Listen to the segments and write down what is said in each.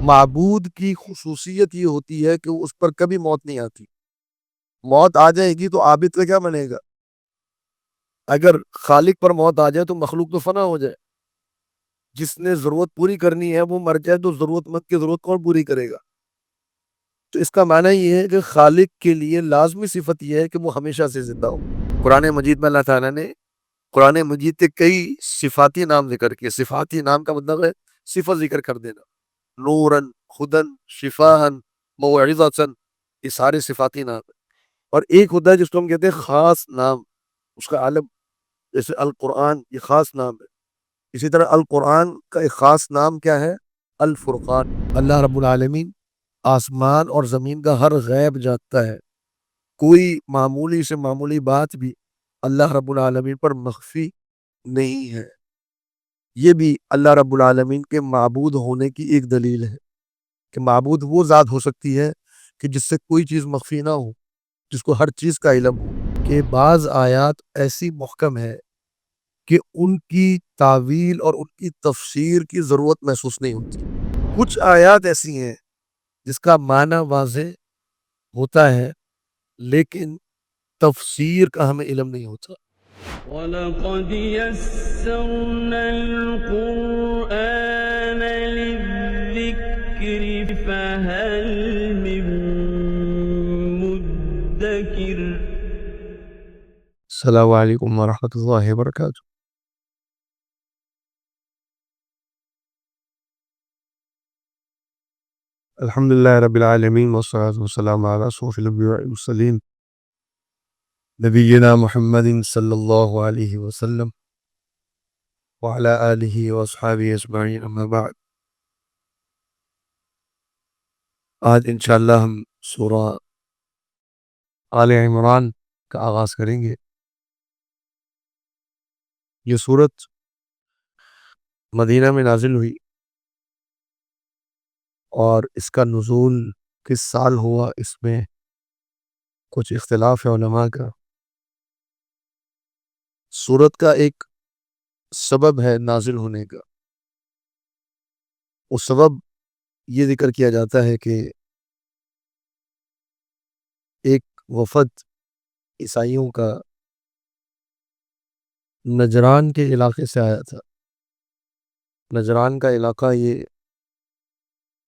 معبود کی خصوصیت یہ ہوتی ہے کہ اس پر کبھی موت نہیں آتی. موت آ جائے گی تو عابد کا کیا بنے گا؟ اگر خالق پر موت آ جائے تو مخلوق تو فنا ہو جائے. جس نے ضرورت پوری کرنی ہے وہ مر جائے تو ضرورت مند کی ضرورت کون پوری کرے گا؟ تو اس کا معنی یہ ہے کہ خالق کے لیے لازمی صفت یہ ہے کہ وہ ہمیشہ سے زندہ ہو. قرآن مجید میں اللہ تعالیٰ نے قرآن مجید کے کئی صفاتی نام ذکر کیے. صفاتی نام کا مطلب ہے صفت ذکر کر دینا. نورن، خدن، شفاہن، موعظتن، یہ سارے صفاتی نام ہیں. اور ایک ہوتا ہے جس کو ہم کہتے ہیں خاص نام، اس کا عالم، جیسے القرآن یہ خاص نام ہے. اسی طرح القرآن کا ایک خاص نام کیا ہے؟ الفرقان. اللہ رب العالمین آسمان اور زمین کا ہر غیب جانتا ہے. کوئی معمولی سے معمولی بات بھی اللہ رب العالمین پر مخفی نہیں ہے. یہ بھی اللہ رب العالمین کے معبود ہونے کی ایک دلیل ہے کہ معبود وہ ذات ہو سکتی ہے کہ جس سے کوئی چیز مخفی نہ ہو، جس کو ہر چیز کا علم ہو. کہ بعض آیات ایسی محکم ہے کہ ان کی تعویل اور ان کی تفسیر کی ضرورت محسوس نہیں ہوتی. کچھ آیات ایسی ہیں جس کا معنی واضح ہوتا ہے لیکن تفسیر کا ہمیں علم نہیں ہوتا. وَلَقَدْ يَسَّرْنَا الْقُرْآنَ لِلذِّكْرِ فَهَلْ مِن مُّدَّكِرٍ. السلام علیکم ورحمۃ اللہ وبرکاتہ. الحمدللہ رب العالمین والصلاۃ والسلام علی اشرف الانبیاء والمرسلین نبینا محمد صلی اللہ علیہ وسلم وعلی آلہ واصحابہ اجمعین، اما بعد. آج انشاءاللہ ہم سورہ آل عمران کا آغاز کریں گے. یہ سورت مدینہ میں نازل ہوئی اور اس کا نزول کس سال ہوا اس میں کچھ اختلاف ہے علماء کا. سورت کا ایک سبب ہے نازل ہونے کا. وہ سبب یہ ذکر کیا جاتا ہے کہ ایک وفد عیسائیوں کا نجران کے علاقے سے آیا تھا. نجران کا علاقہ یہ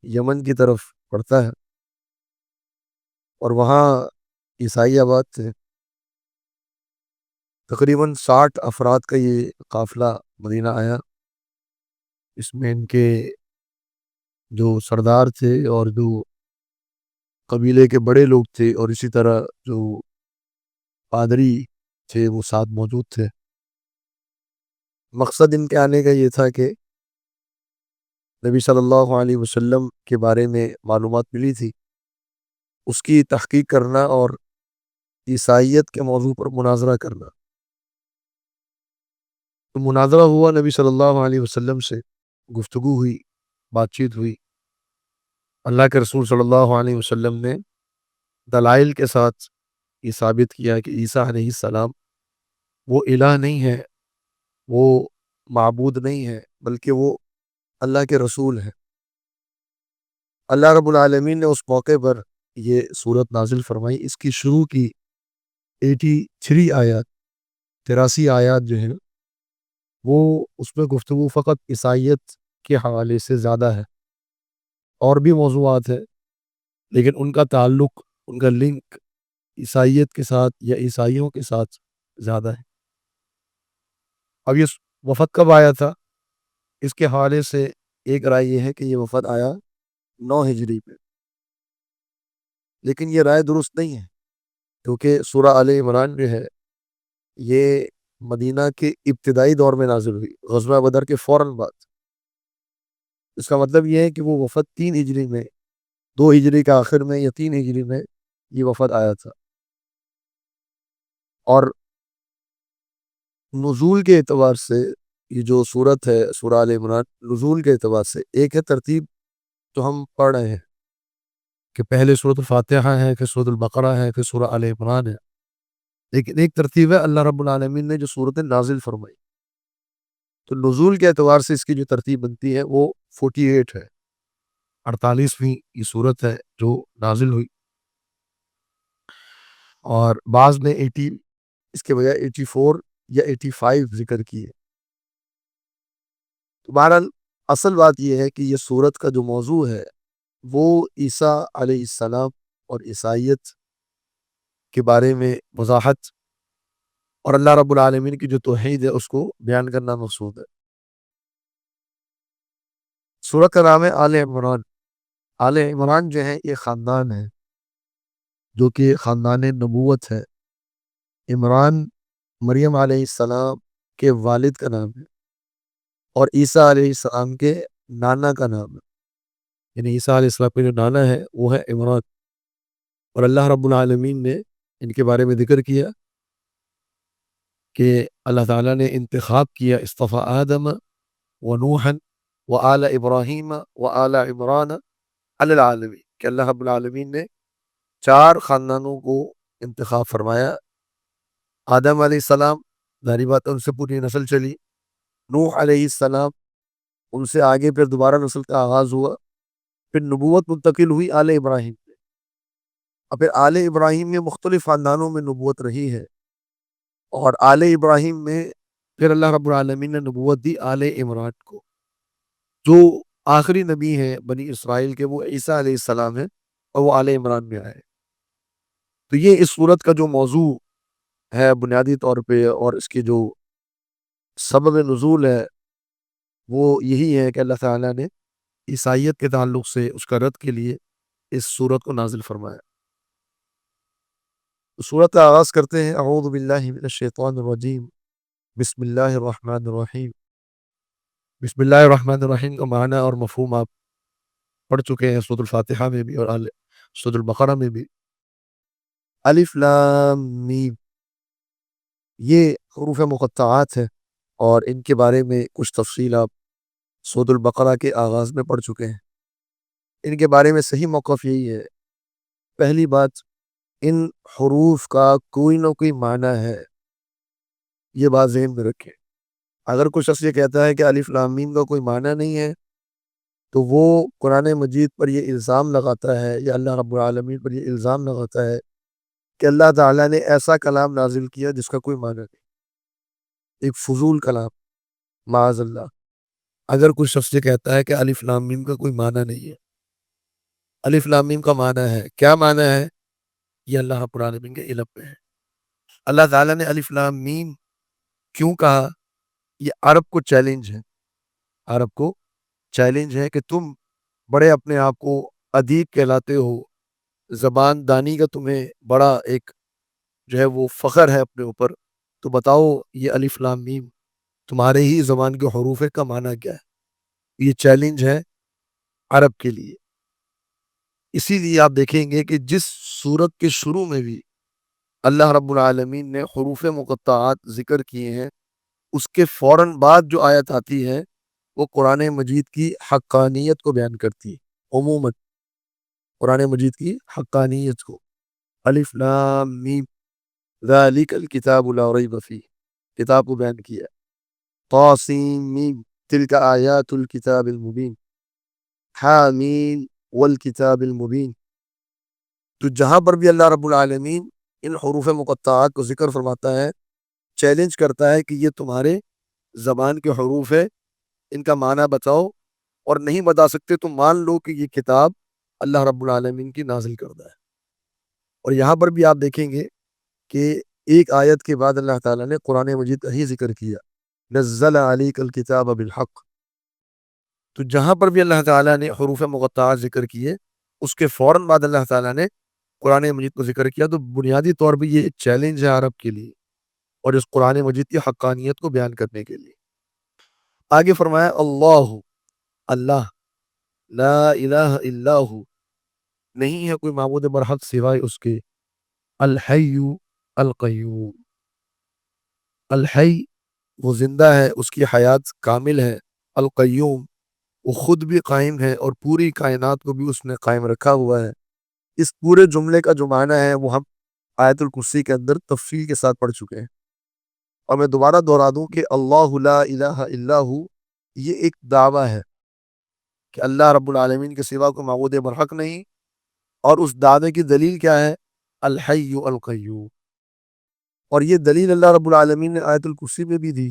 یمن کی طرف پڑتا ہے اور وہاں عیسائی آباد تھے. تقریباً 60 افراد کا یہ قافلہ مدینہ آیا. اس میں ان کے جو سردار تھے اور جو قبیلے کے بڑے لوگ تھے اور اسی طرح جو پادری تھے وہ ساتھ موجود تھے. مقصد ان کے آنے کا یہ تھا کہ نبی صلی اللہ علیہ وسلم کے بارے میں معلومات ملی تھی، اس کی تحقیق کرنا اور عیسائیت کے موضوع پر مناظرہ کرنا. تو مناظرہ ہوا، نبی صلی اللہ علیہ وسلم سے گفتگو ہوئی، بات چیت ہوئی. اللہ کے رسول صلی اللہ علیہ وسلم نے دلائل کے ساتھ یہ ثابت کیا کہ عیسیٰ علیہ السلام وہ الہ نہیں ہے، وہ معبود نہیں ہے، بلکہ وہ اللہ کے رسول ہیں. اللہ رب العالمین نے اس موقع پر یہ سورت نازل فرمائی. اس کی شروع کی 83 آیات 83 آیات جو ہیں وہ اس میں گفتگو فقط عیسائیت کے حوالے سے زیادہ ہے. اور بھی موضوعات ہیں لیکن ان کا تعلق، ان کا لنک عیسائیت کے ساتھ یا عیسائیوں کے ساتھ زیادہ ہے. اب یہ وفد کب آیا تھا اس کے حوالے سے ایک رائے یہ ہے کہ یہ وفد آیا 9 ہجری پہ، لیکن یہ رائے درست نہیں ہے کیونکہ سورہ آل عمران جو ہے یہ مدینہ کے ابتدائی دور میں نازل ہوئی، غزوہ بدر کے فوراً بعد. اس کا مطلب یہ ہے کہ وہ وفد 3 ہجری میں، 2 ہجری کا آخر میں یا 3 ہجری میں یہ وفد آیا تھا. اور نزول کے اعتبار سے یہ جو سورت ہے سورہ آل عمران، نزول کے اعتبار سے ایک ہے ترتیب تو ہم پڑھ رہے ہیں کہ پہلے سورۃ الفاتحہ ہے، پھر سورۃ البقرہ ہے، پھر سورہ آل عمران ہے. لیکن ایک ترتیب ہے اللہ رب العالمین نے جو سورتیں نازل فرمائی. تو نزول کے اعتبار سے اس کی جو ترتیب بنتی ہے وہ 48 ہے. 48ویں یہ صورت ہے جو نازل ہوئی، اور بعض نے 80 اس کے بجائے 84 یا 85 ذکر کی ہے۔ تو بہرحال اصل بات یہ ہے کہ یہ صورت کا جو موضوع ہے وہ عیسیٰ علیہ السلام اور عیسائیت کے بارے میں وضاحت اور اللہ رب العالمین کی جو توحید ہے اس کو بیان کرنا مقصود ہے۔ سورت کا نام ہے آل عمران۔ آل عمران جو ہے یہ خاندان ہے جو کہ خاندان نبوت ہے۔ عمران مریم علیہ السلام کے والد کا نام ہے اور عیسیٰ علیہ السلام کے نانا کا نام ہے، یعنی عیسیٰ علیہ السلام کے جو نانا ہے وہ ہے عمران، اور اللہ رب العالمین نے ان کے بارے میں ذکر کیا کہ اللہ تعالیٰ نے انتخاب کیا اصطفیٰ آدم و نوحا و آل ابراہیم و آل عمران علی العالمین، کہ اللہ رب العالمین نے 4 خاندانوں کو انتخاب فرمایا۔ آدم علیہ السلام، ظاہری بات ہے ان سے پوری نسل چلی۔ نوح علیہ السلام، ان سے آگے پھر دوبارہ نسل کا آغاز ہوا، پھر نبوت منتقل ہوئی آل ابراہیم میں، اور پھر آل ابراہیم میں مختلف خاندانوں میں نبوت رہی ہے، اور آل ابراہیم میں پھر اللہ رب العالمین نے نبوت دی آل عمران کو۔ جو آخری نبی ہیں بنی اسرائیل کے وہ عیسیٰ علیہ السلام ہیں اور وہ آل عمران میں آئے۔ تو یہ اس صورت کا جو موضوع ہے بنیادی طور پہ، اور اس کی جو سبب نزول ہے وہ یہی ہے کہ اللہ تعالیٰ نے عیسائیت کے تعلق سے اس کا رد کے لیے اس صورت کو نازل فرمایا۔ صورت کا آغاز کرتے ہیں، اعوذ باللہ من الشیطان الرجیم، بسم اللہ الرحمن الرحیم۔ بسم اللہ الرحمن الرحیم کا معنی اور مفہوم آپ پڑھ چکے ہیں سورۃ الفاتحہ میں بھی اور سورۃ البقرہ میں بھی۔ الف لام میم، یہ حروف مقطعات ہیں اور ان کے بارے میں کچھ تفصیل آپ سورۃ البقرہ کے آغاز میں پڑھ چکے ہیں۔ ان کے بارے میں صحیح موقف یہی ہے، پہلی بات ان حروف کا کوئی نہ کوئی معنی ہے، یہ بات ذہن میں رکھیں۔ اگر کوئی شخص یہ کہتا ہے کہ الف لام میم کا کوئی معنی نہیں ہے تو وہ قرآن مجید پر یہ الزام لگاتا ہے یا اللہ رب العالمین پر یہ الزام لگاتا ہے کہ اللہ تعالیٰ نے ایسا کلام نازل کیا جس کا کوئی معنی نہیں، ایک فضول کلام، معاذ اللہ۔ اگر کوئی شخص یہ کہتا ہے کہ الف لام میم کا کوئی معنی نہیں ہے، الف لام میم کا معنی ہے، کیا معنی ہے یہ اللہ رب العالمین کے علم میں ہے۔ اللہ تعالیٰ نے الف لام میم کیوں کہا؟ یہ عرب کو چیلنج ہے، عرب کو چیلنج ہے کہ تم بڑے اپنے آپ کو ادیب کہلاتے ہو، زبان دانی کا تمہیں بڑا ایک جو ہے وہ فخر ہے اپنے اوپر، تو بتاؤ یہ الف لام میم تمہارے ہی زبان کے حروف کا معنی کیا ہے۔ یہ چیلنج ہے عرب کے لیے۔ اسی لیے آپ دیکھیں گے کہ جس سورت کے شروع میں بھی اللہ رب العالمین نے حروف مقطعات ذکر کیے ہیں، اس کے فوراً بعد جو آیت آتی ہے وہ قرآن مجید کی حقانیت کو بیان کرتی ہے، عموماً قرآن مجید کی حقانیت کو۔ الف لام میم ذالک الکتاب لا ریب فیہ، کتاب کو بیان کیا۔ طاسین میم تلک آیات الکتاب المبین، حامیم والکتاب المبین۔ تو جہاں پر بھی اللہ رب العالمین ان حروف مقطعات کو ذکر فرماتا ہے، چیلنج کرتا ہے کہ یہ تمہارے زبان کے حروف ہے، ان کا معنی بتاؤ، اور نہیں بتا سکتے تو مان لو کہ یہ کتاب اللہ رب العالمین کی نازل کردہ ہے۔ اور یہاں پر بھی آپ دیکھیں گے کہ ایک آیت کے بعد اللہ تعالیٰ نے قرآن مجید کا ہی ذکر کیا، نزل علیک الکتاب بالحق۔ تو جہاں پر بھی اللہ تعالیٰ نے حروف مقطعات ذکر کیے، اس کے فوراً بعد اللہ تعالیٰ نے قرآن مجید کو ذکر کیا۔ تو بنیادی طور پہ یہ چیلنج ہے عرب کے لیے اور اس قرآن مجید کی حقانیت کو بیان کرنے کے لیے۔ آگے فرمایا اللہ لا الہ الا ہو، نہیں ہے کوئی معبود برحق سوائے اس کے، الحی القیوم، الحی وہ زندہ ہے، اس کی حیات کامل ہے، القیوم وہ خود بھی قائم ہے اور پوری کائنات کو بھی اس نے قائم رکھا ہوا ہے۔ اس پورے جملے کا جو معنی ہے وہ ہم آیت الکرسی کے اندر تفصیل کے ساتھ پڑھ چکے ہیں، اور میں دوبارہ دہرا دوں کہ اللہ لا الہ الا ہو یہ ایک دعویٰ ہے کہ اللہ رب العالمین کے سوا کوئی معبود برحق نہیں، اور اس دعوے کی دلیل کیا ہے؟ الحی القیوم۔ اور یہ دلیل اللہ رب العالمین نے آیت الکرسی میں بھی دی،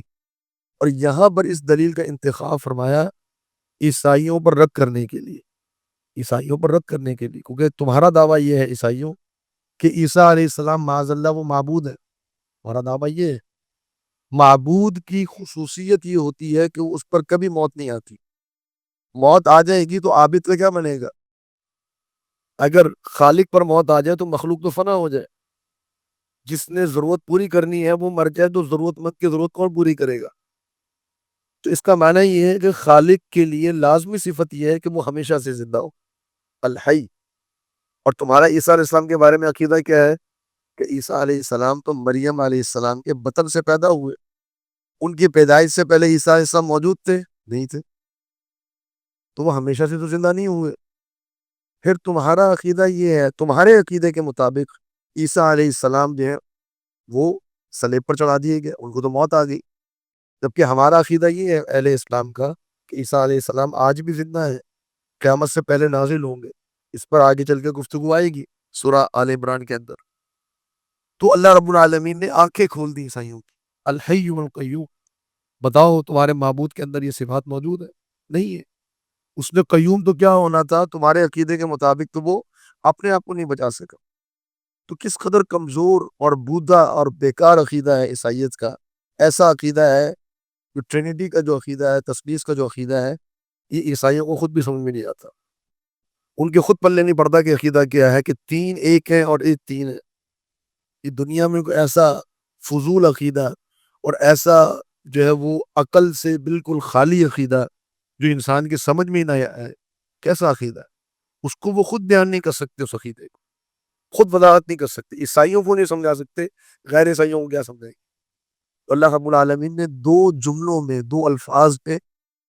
اور یہاں پر اس دلیل کا انتخاب فرمایا عیسائیوں پر رد کرنے کے لیے، عیسائیوں پر رد کرنے کے لیے، کیونکہ تمہارا دعویٰ یہ ہے عیسائیوں کہ عیسیٰ علیہ السلام معاذ اللہ وہ معبود ہے، تمہارا دعویٰ یہ ہے۔ معبود کی خصوصیت یہ ہوتی ہے کہ اس پر کبھی موت نہیں آتی، موت آ جائے گی تو عابد کا کیا بنے گا؟ اگر خالق پر موت آ جائے تو مخلوق تو فنا ہو جائے، جس نے ضرورت پوری کرنی ہے وہ مر جائے تو ضرورت مند کی ضرورت کون پوری کرے گا؟ تو اس کا معنی یہ ہے کہ خالق کے لیے لازمی صفت یہ ہے کہ وہ ہمیشہ سے زندہ ہو، الحی۔ اور تمہارا عیسیٰ علیہ السلام کے بارے میں عقیدہ کیا ہے؟ کہ عیسیٰ علیہ السلام تو مریم علیہ السلام کے بطن سے پیدا ہوئے، ان کی پیدائش سے پہلے عیسیٰ علیہ السلام موجود تھے؟ نہیں تھے، تو وہ ہمیشہ سے تو زندہ نہیں ہوئے۔ پھر تمہارا عقیدہ یہ ہے، تمہارے عقیدے کے مطابق عیسیٰ علیہ السلام جو ہے وہ صلیب پر چڑھا دیے گئے، ان کو تو موت آ گئی، جبکہ ہمارا عقیدہ یہ ہے اہل اسلام کا کہ عیسیٰ علیہ السلام آج بھی زندہ ہے، قیامت سے پہلے نازل ہوں گے۔ اس پر آگے چل کے گفتگو آئے گی سورہ آل عمران کے اندر۔ تو اللہ رب العالمین نے آنکھیں کھول دی عیسائیوں کی، الحی القیوم۔ بتاؤ تمہارے معبود کے اندر یہ صفات موجود ہے؟ نہیں ہے۔ اس نے قیوم تو کیا ہونا تھا؟ تمہارے عقیدے کے مطابق تو وہ اپنے آپ کو نہیں بچا سکا۔ تو کس قدر کمزور اور بودا اور بیکار عقیدہ ہے عیسائیت کا۔ ایسا عقیدہ ہے جو ٹرینٹی کا جو عقیدہ ہے، تثلیث کا جو عقیدہ ہے، یہ عیسائیوں کو خود بھی سمجھ میں نہیں آتا، ان کے خود پلے نہیں پڑتا کہ عقیدہ کیا ہے، کہ تین ایک ہے اور ایک تین ہے۔ یہ دنیا میں کوئی ایسا فضول عقیدہ اور ایسا جو ہے وہ عقل سے بالکل خالی عقیدہ جو انسان کی سمجھ میں ہی نہ آئے، کیسا عقیدہ ہے؟ اس کو وہ خود بیان نہیں کر سکتے، اس عقیدے کو خود وضاحت نہیں کر سکتے، عیسائیوں کو نہیں سمجھا سکتے، غیر عیسائیوں کو کیا سمجھائیں گے؟ اللہ رب العالمین نے دو جملوں میں، دو الفاظ میں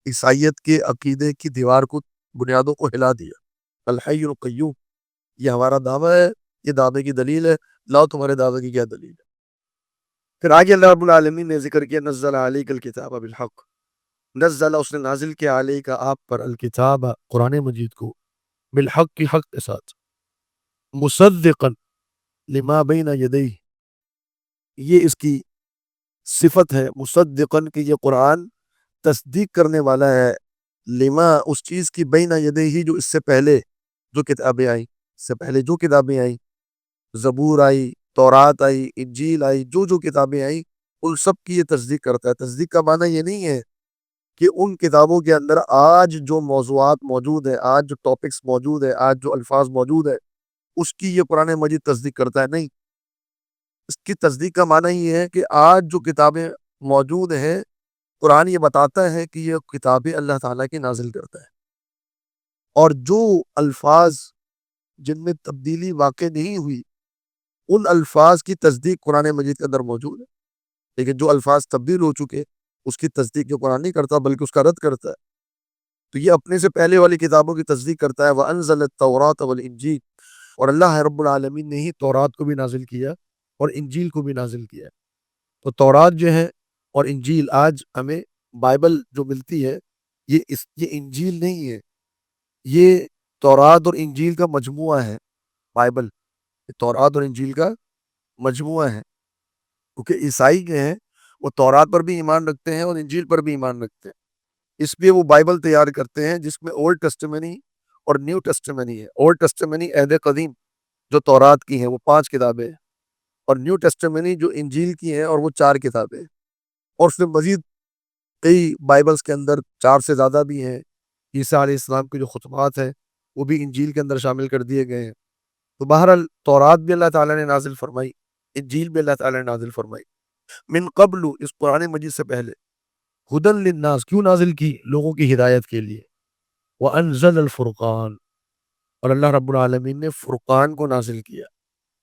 عیسائیت کے عقیدے کی دیوار کو، بنیادوں کو ہلا دیا، الحی القیوم۔ یہ ہمارا دعویٰ ہے، یہ دعوے کی دلیل ہے، لاؤ تمہارے دعوے کی کیا دلیل ہے؟ پھر آگے اللہ رب العالمین نے ذکر کیا نزل علیک الکتاب بالحق، نزل اس نے نازل کیا علیہ کا آپ پر، الکتاب قرآن مجید کو، بالحق کی حق کے ساتھ، مصدقا لما بین یدیہ، یہ اس کی صفت ہے، مصدقاً کہ یہ قرآن تصدیق کرنے والا ہے، لما اس چیز کی، بین یدیہ جو اس سے پہلے جو کتابیں آئیں، اس سے پہلے جو کتابیں آئیں، زبور آئی، تورات آئی، انجیل آئی، جو جو کتابیں آئیں ان سب کی یہ تصدیق کرتا ہے۔ تصدیق کا معنی یہ نہیں ہے کہ ان کتابوں کے اندر آج جو موضوعات موجود ہیں، آج جو ٹاپکس موجود ہیں، آج جو الفاظ موجود ہیں، اس کی یہ قرآن مجید تصدیق کرتا ہے، نہیں۔ اس کی تصدیق کا معنی یہ ہے کہ آج جو کتابیں موجود ہیں، قرآن یہ بتاتا ہے کہ یہ کتابیں اللہ تعالیٰ کی نازل کرتا ہے، اور جو الفاظ جن میں تبدیلی واقع نہیں ہوئی ان الفاظ کی تصدیق قرآن مجید کے اندر موجود ہے، لیکن جو الفاظ تبدیل ہو چکے اس کی تصدیق جو قرآن نہیں کرتا بلکہ اس کا رد کرتا ہے۔ تو یہ اپنے سے پہلے والی کتابوں کی تصدیق کرتا ہے، وَأَنزَلَ التَّوْرَاةَ وَالْإِنجِيلَ، اور اللہ رب العالمین نے ہی تورات کو بھی نازل کیا اور انجیل کو بھی نازل کیا۔ تو تورات جو ہے اور انجیل، آج ہمیں بائبل جو ملتی ہے یہ انجیل نہیں ہے، یہ تورات اور انجیل کا مجموعہ ہے۔ بائبل تورات اور انجیل کا مجموعہ ہے، کیونکہ عیسائی جو ہیں وہ تورات پر بھی ایمان رکھتے ہیں اور انجیل پر بھی ایمان رکھتے ہیں، اس لیے وہ بائبل تیار کرتے ہیں جس میں اولڈ ٹیسٹمنی اور نیو ٹیسٹمنی ہے۔ اولڈ ٹیسٹمنی عہد قدیم جو تورات کی ہیں وہ 5 کتابیں ہیں، اور نیو ٹیسٹمنی جو انجیل کی ہیں اور وہ 4 کتابیں ہیں، اور اس میں مزید کئی بائبلز کے اندر 4 سے زیادہ بھی ہیں۔ عیسیٰ علیہ السلام کے جو خطبات ہیں وہ بھی انجیل کے اندر شامل کر دیے گئے ہیں۔ تو بہرحال تورات بھی اللہ تعالیٰ نے نازل فرمائی، انجیل بھی اللہ تعالیٰ نے نازل فرمائی، من قبل اس قرآن مجید سے پہلے، ہدن للناس، کیوں نازل کی؟ لوگوں کی ہدایت کے لیے، وانزل الفرقان، اور اللہ رب العالمین نے فرقان کو نازل کیا۔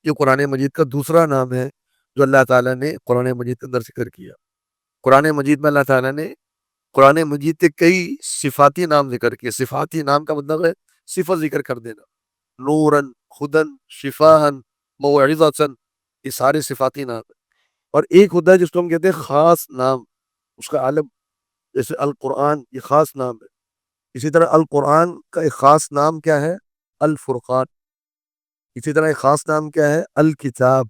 یہ قرآن مجید کا دوسرا نام ہے جو اللہ تعالیٰ نے قرآن مجید کے اندر ذکر کیا۔ قرآن مجید میں اللہ تعالیٰ نے قرآن مجید کے کئی صفاتی نام ذکر کیے۔ صفاتی نام کا مطلب ہے صفت ذکر کر دینا، نوراً، خدن، شفاہن، موعظتاً، یہ سارے صفاتی نام ہیں۔ اور ایک ہوتا ہے جس کو ہم کہتے ہیں خاص نام، اس کا عالم، جیسے القرآن، یہ خاص نام ہے۔ اسی طرح القرآن کا ایک خاص نام کیا ہے؟ الفرقان. اسی طرح ایک خاص نام کیا ہے؟ الکتاب.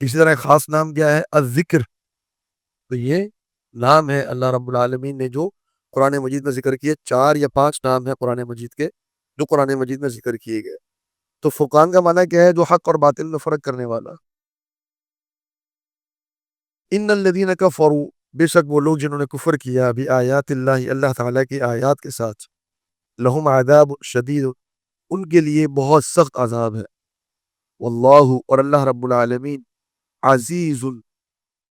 اسی طرح ایک خاص نام کیا ہے؟ الذکر. تو یہ نام ہے اللہ رب العالمین نے جو قرآن مجید میں ذکر کیے. 4 یا 5 نام ہیں قرآن مجید کے جو قرآن مجید میں ذکر کیے گئے. تو فرقان کا معنی کیا ہے؟ جو حق اور باطل میں فرق کرنے والا. ان الذین کفروا، بے شک وہ لوگ جنہوں نے کفر کیا بھی آیات اللہ، اللہ تعالیٰ کی آیات کے ساتھ، لہم عذاب شدید، ان کے لیے بہت سخت عذاب ہے. واللہ، اور اللہ رب العالمین، عزیز،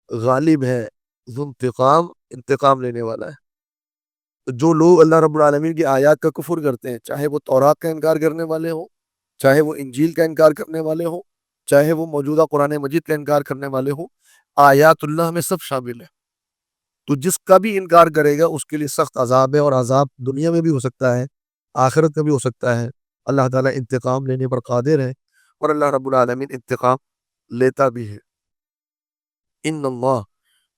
غالب ہے، ذو انتقام، انتقام لینے والا ہے. تو جو لوگ اللہ رب العالمین کی آیات کا کفر کرتے ہیں، چاہے وہ تورات کا انکار کرنے والے ہوں، چاہے وہ انجیل کا انکار کرنے والے ہوں، چاہے وہ موجودہ قرآن مجید کا انکار کرنے والے ہوں، آیات اللہ میں سب شامل ہے. تو جس کا بھی انکار کرے گا اس کے لیے سخت عذاب ہے، اور عذاب دنیا میں بھی ہو سکتا ہے، آخرت میں بھی ہو سکتا ہے. اللہ تعالیٰ انتقام لینے پر قادر ہے، اور اللہ رب العالمین انتقام لیتا بھی ہے. ان اللہ،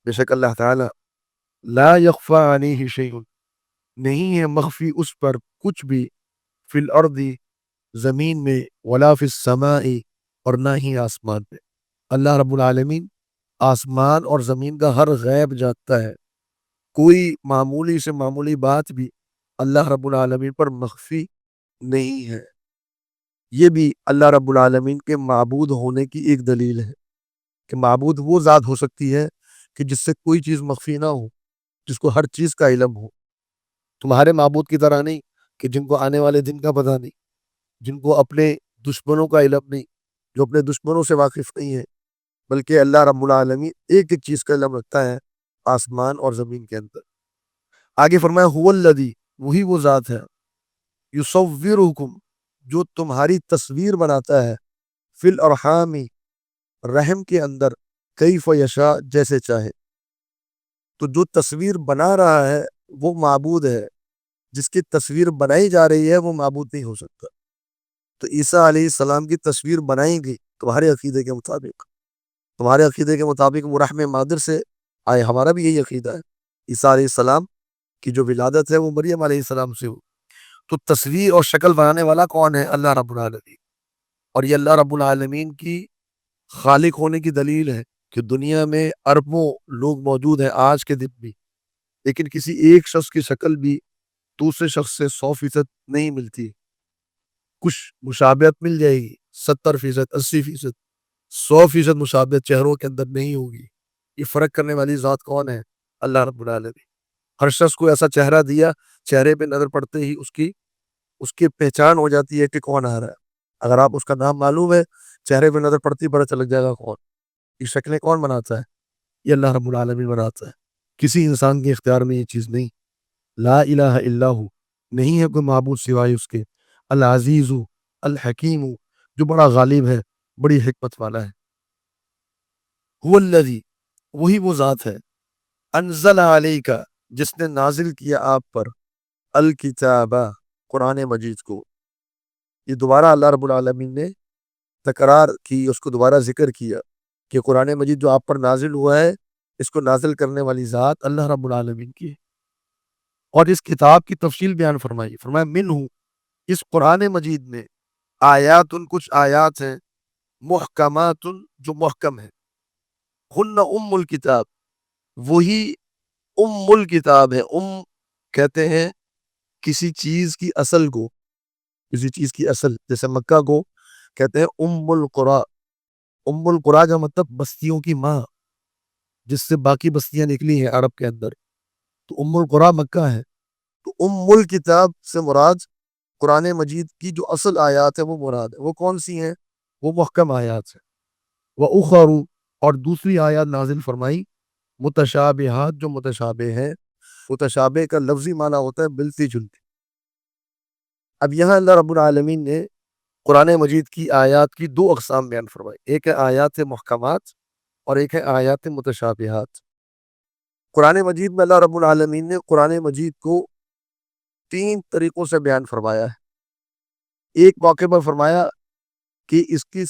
بے شک اللہ تعالیٰ، لا یخفی علیہ شیء، نہیں ہے مخفی اس پر کچھ بھی، فی الارض، زمین میں، ولا فی السماء، اور نہ ہی آسمان میں. اللہ رب العالمین آسمان اور زمین کا ہر غیب جانتا ہے. کوئی معمولی سے معمولی بات بھی اللہ رب العالمین پر مخفی نہیں ہے. یہ بھی اللہ رب العالمین کے معبود ہونے کی ایک دلیل ہے کہ معبود وہ ذات ہو سکتی ہے کہ جس سے کوئی چیز مخفی نہ ہو، جس کو ہر چیز کا علم ہو. تمہارے معبود کی طرح نہیں کہ جن کو آنے والے دن کا پتہ نہیں، جن کو اپنے دشمنوں کا علم نہیں، جو اپنے دشمنوں سے واقف نہیں ہے، بلکہ اللہ رب العالمین ایک ایک چیز کا علم رکھتا ہے آسمان اور زمین کے اندر. آگے فرمایا هو الذی، وہی وہ ذات ہے، یصورکم، جو تمہاری تصویر بناتا ہے، فی الارحام، رحم کے اندر، کیف یشاء، جیسے چاہے. تو جو تصویر بنا رہا ہے وہ معبود ہے، جس کی تصویر بنائی جا رہی ہے وہ معبود نہیں ہو سکتا. تو عیسیٰ علیہ السلام کی تصویر بنائی گئی تمہارے عقیدے کے مطابق، تمہارے عقیدے کے مطابق وہ رحم مادر سے آئے. ہمارا بھی یہی عقیدہ ہے، عیسیٰ علیہ السلام کی جو ولادت ہے وہ مریم علیہ السلام سے ہو. تو تصویر اور شکل بنانے والا کون ہے؟ اللہ رب العالمین. اور یہ اللہ رب العالمین کی خالق ہونے کی دلیل ہے کہ دنیا میں اربوں لوگ موجود ہیں آج کے دن بھی، لیکن کسی ایک شخص کی شکل بھی دوسرے شخص سے 100% نہیں ملتی. کچھ مشابہت مل جائے گی، 70%، 80%، 100% مشابہت چہروں کے اندر نہیں ہوگی. یہ فرق کرنے والی ذات کون ہے؟ اللہ رب العالمین. ہر شخص کو ایسا چہرہ دیا، چہرے پہ نظر پڑتے ہی اس کی پہچان ہو جاتی ہے کہ کون آ رہا ہے. اگر آپ اس کا نام معلوم ہے، چہرے پہ نظر پڑتی پتہ چل جائے گا کون. یہ شکلیں کون بناتا ہے؟ یہ اللہ رب العالمین بناتا ہے. کسی انسان کے اختیار میں یہ چیز نہیں. لا الہ الا ہو، نہیں ہے کوئی معبود سوائے اس کے. العزیز، الحکیم، جو بڑا غالب ہے، بڑی حکمت والا ہے. هو الذی، وہی وہ ذات ہے، انزل علیک، جس نے نازل کیا آپ پر، الکتاب، قرآن مجید کو. یہ دوبارہ اللہ رب العالمین نے تکرار کی، اس کو دوبارہ ذکر کیا کہ قرآن مجید جو آپ پر نازل ہوا ہے، اس کو نازل کرنے والی ذات اللہ رب العالمین کی ہے. اور اس کتاب کی تفصیل بیان فرمائی، فرمایا منہ، اس قرآن مجید میں، آیات، کچھ آیات ہیں، محکمات، جو محکم ہیں، ہن ام الکتاب، وہی ام الکتاب ہے. کہتے ہیں کسی چیز کی اصل کو، کسی چیز کی اصل، جیسے مکہ کو کہتے ہیں ام القرا. ام القرا کا مطلب بستیوں کی ماں، جس سے باقی بستیاں نکلی ہیں عرب کے اندر. تو ام القرا مکہ ہے. تو ام الکتاب سے مراد قرآن مجید کی جو اصل آیات ہے وہ مراد ہے. وہ کون سی ہیں؟ وہ محکم آیات ہیں. وَأُخَرُ، اور دوسری آیات نازل فرمائی، متشابہات، جو متشابہ ہیں. متشابہ کا لفظی معنی ہوتا ہے ملتی جلتی. اب یہاں اللہ رب العالمین نے قرآن مجید کی آیات کی 2 اقسام بیان فرمائی. ایک ہے آیات محکمات اور ایک ہے آیات متشابہات. قرآن مجید میں اللہ رب العالمین نے قرآن مجید کو 3 طریقوں سے بیان فرمایا ہے. ایک موقع پر فرمایا کہ اس کی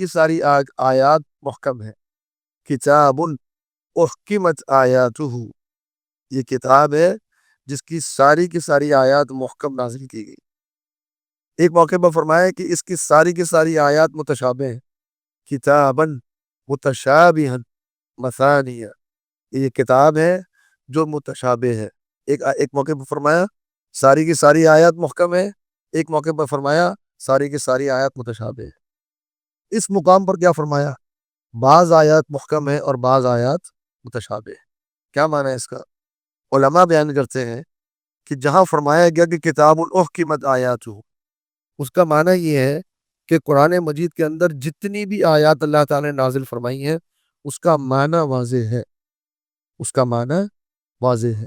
ساری آیات محکم ہیں. کتاب احکمت آیاتہ، یہ کتاب ہے جس کی ساری آیات محکم نازل کی گئی۔ ایک موقع پر فرمایا کہ اس کی ساری آیات متشابہ ہیں، کتاباً متشابہاً مثانیہ، یہ کتاب ہے جو متشابہ ہے۔ ایک موقع پر فرمایا کی ساری آیات محکم ہے، ایک موقع پر فرمایا کی ساری آیات متشابہ ہے۔ اس مقام پر کیا فرمایا؟ بعض آیات محکم ہے اور بعض آیات متشابہ ہے۔ کیا معنی ہے اس کا؟ علماء بیان کرتے ہیں کہ جہاں فرمایا گیا کہ کتاب احکمت آیاتہ، اس کا معنی یہ ہے کہ قرآن مجید کے اندر جتنی بھی آیات اللہ تعالی نے نازل فرمائی ہیں اس کا معنی واضح ہے، اس کا معنی واضح ہے۔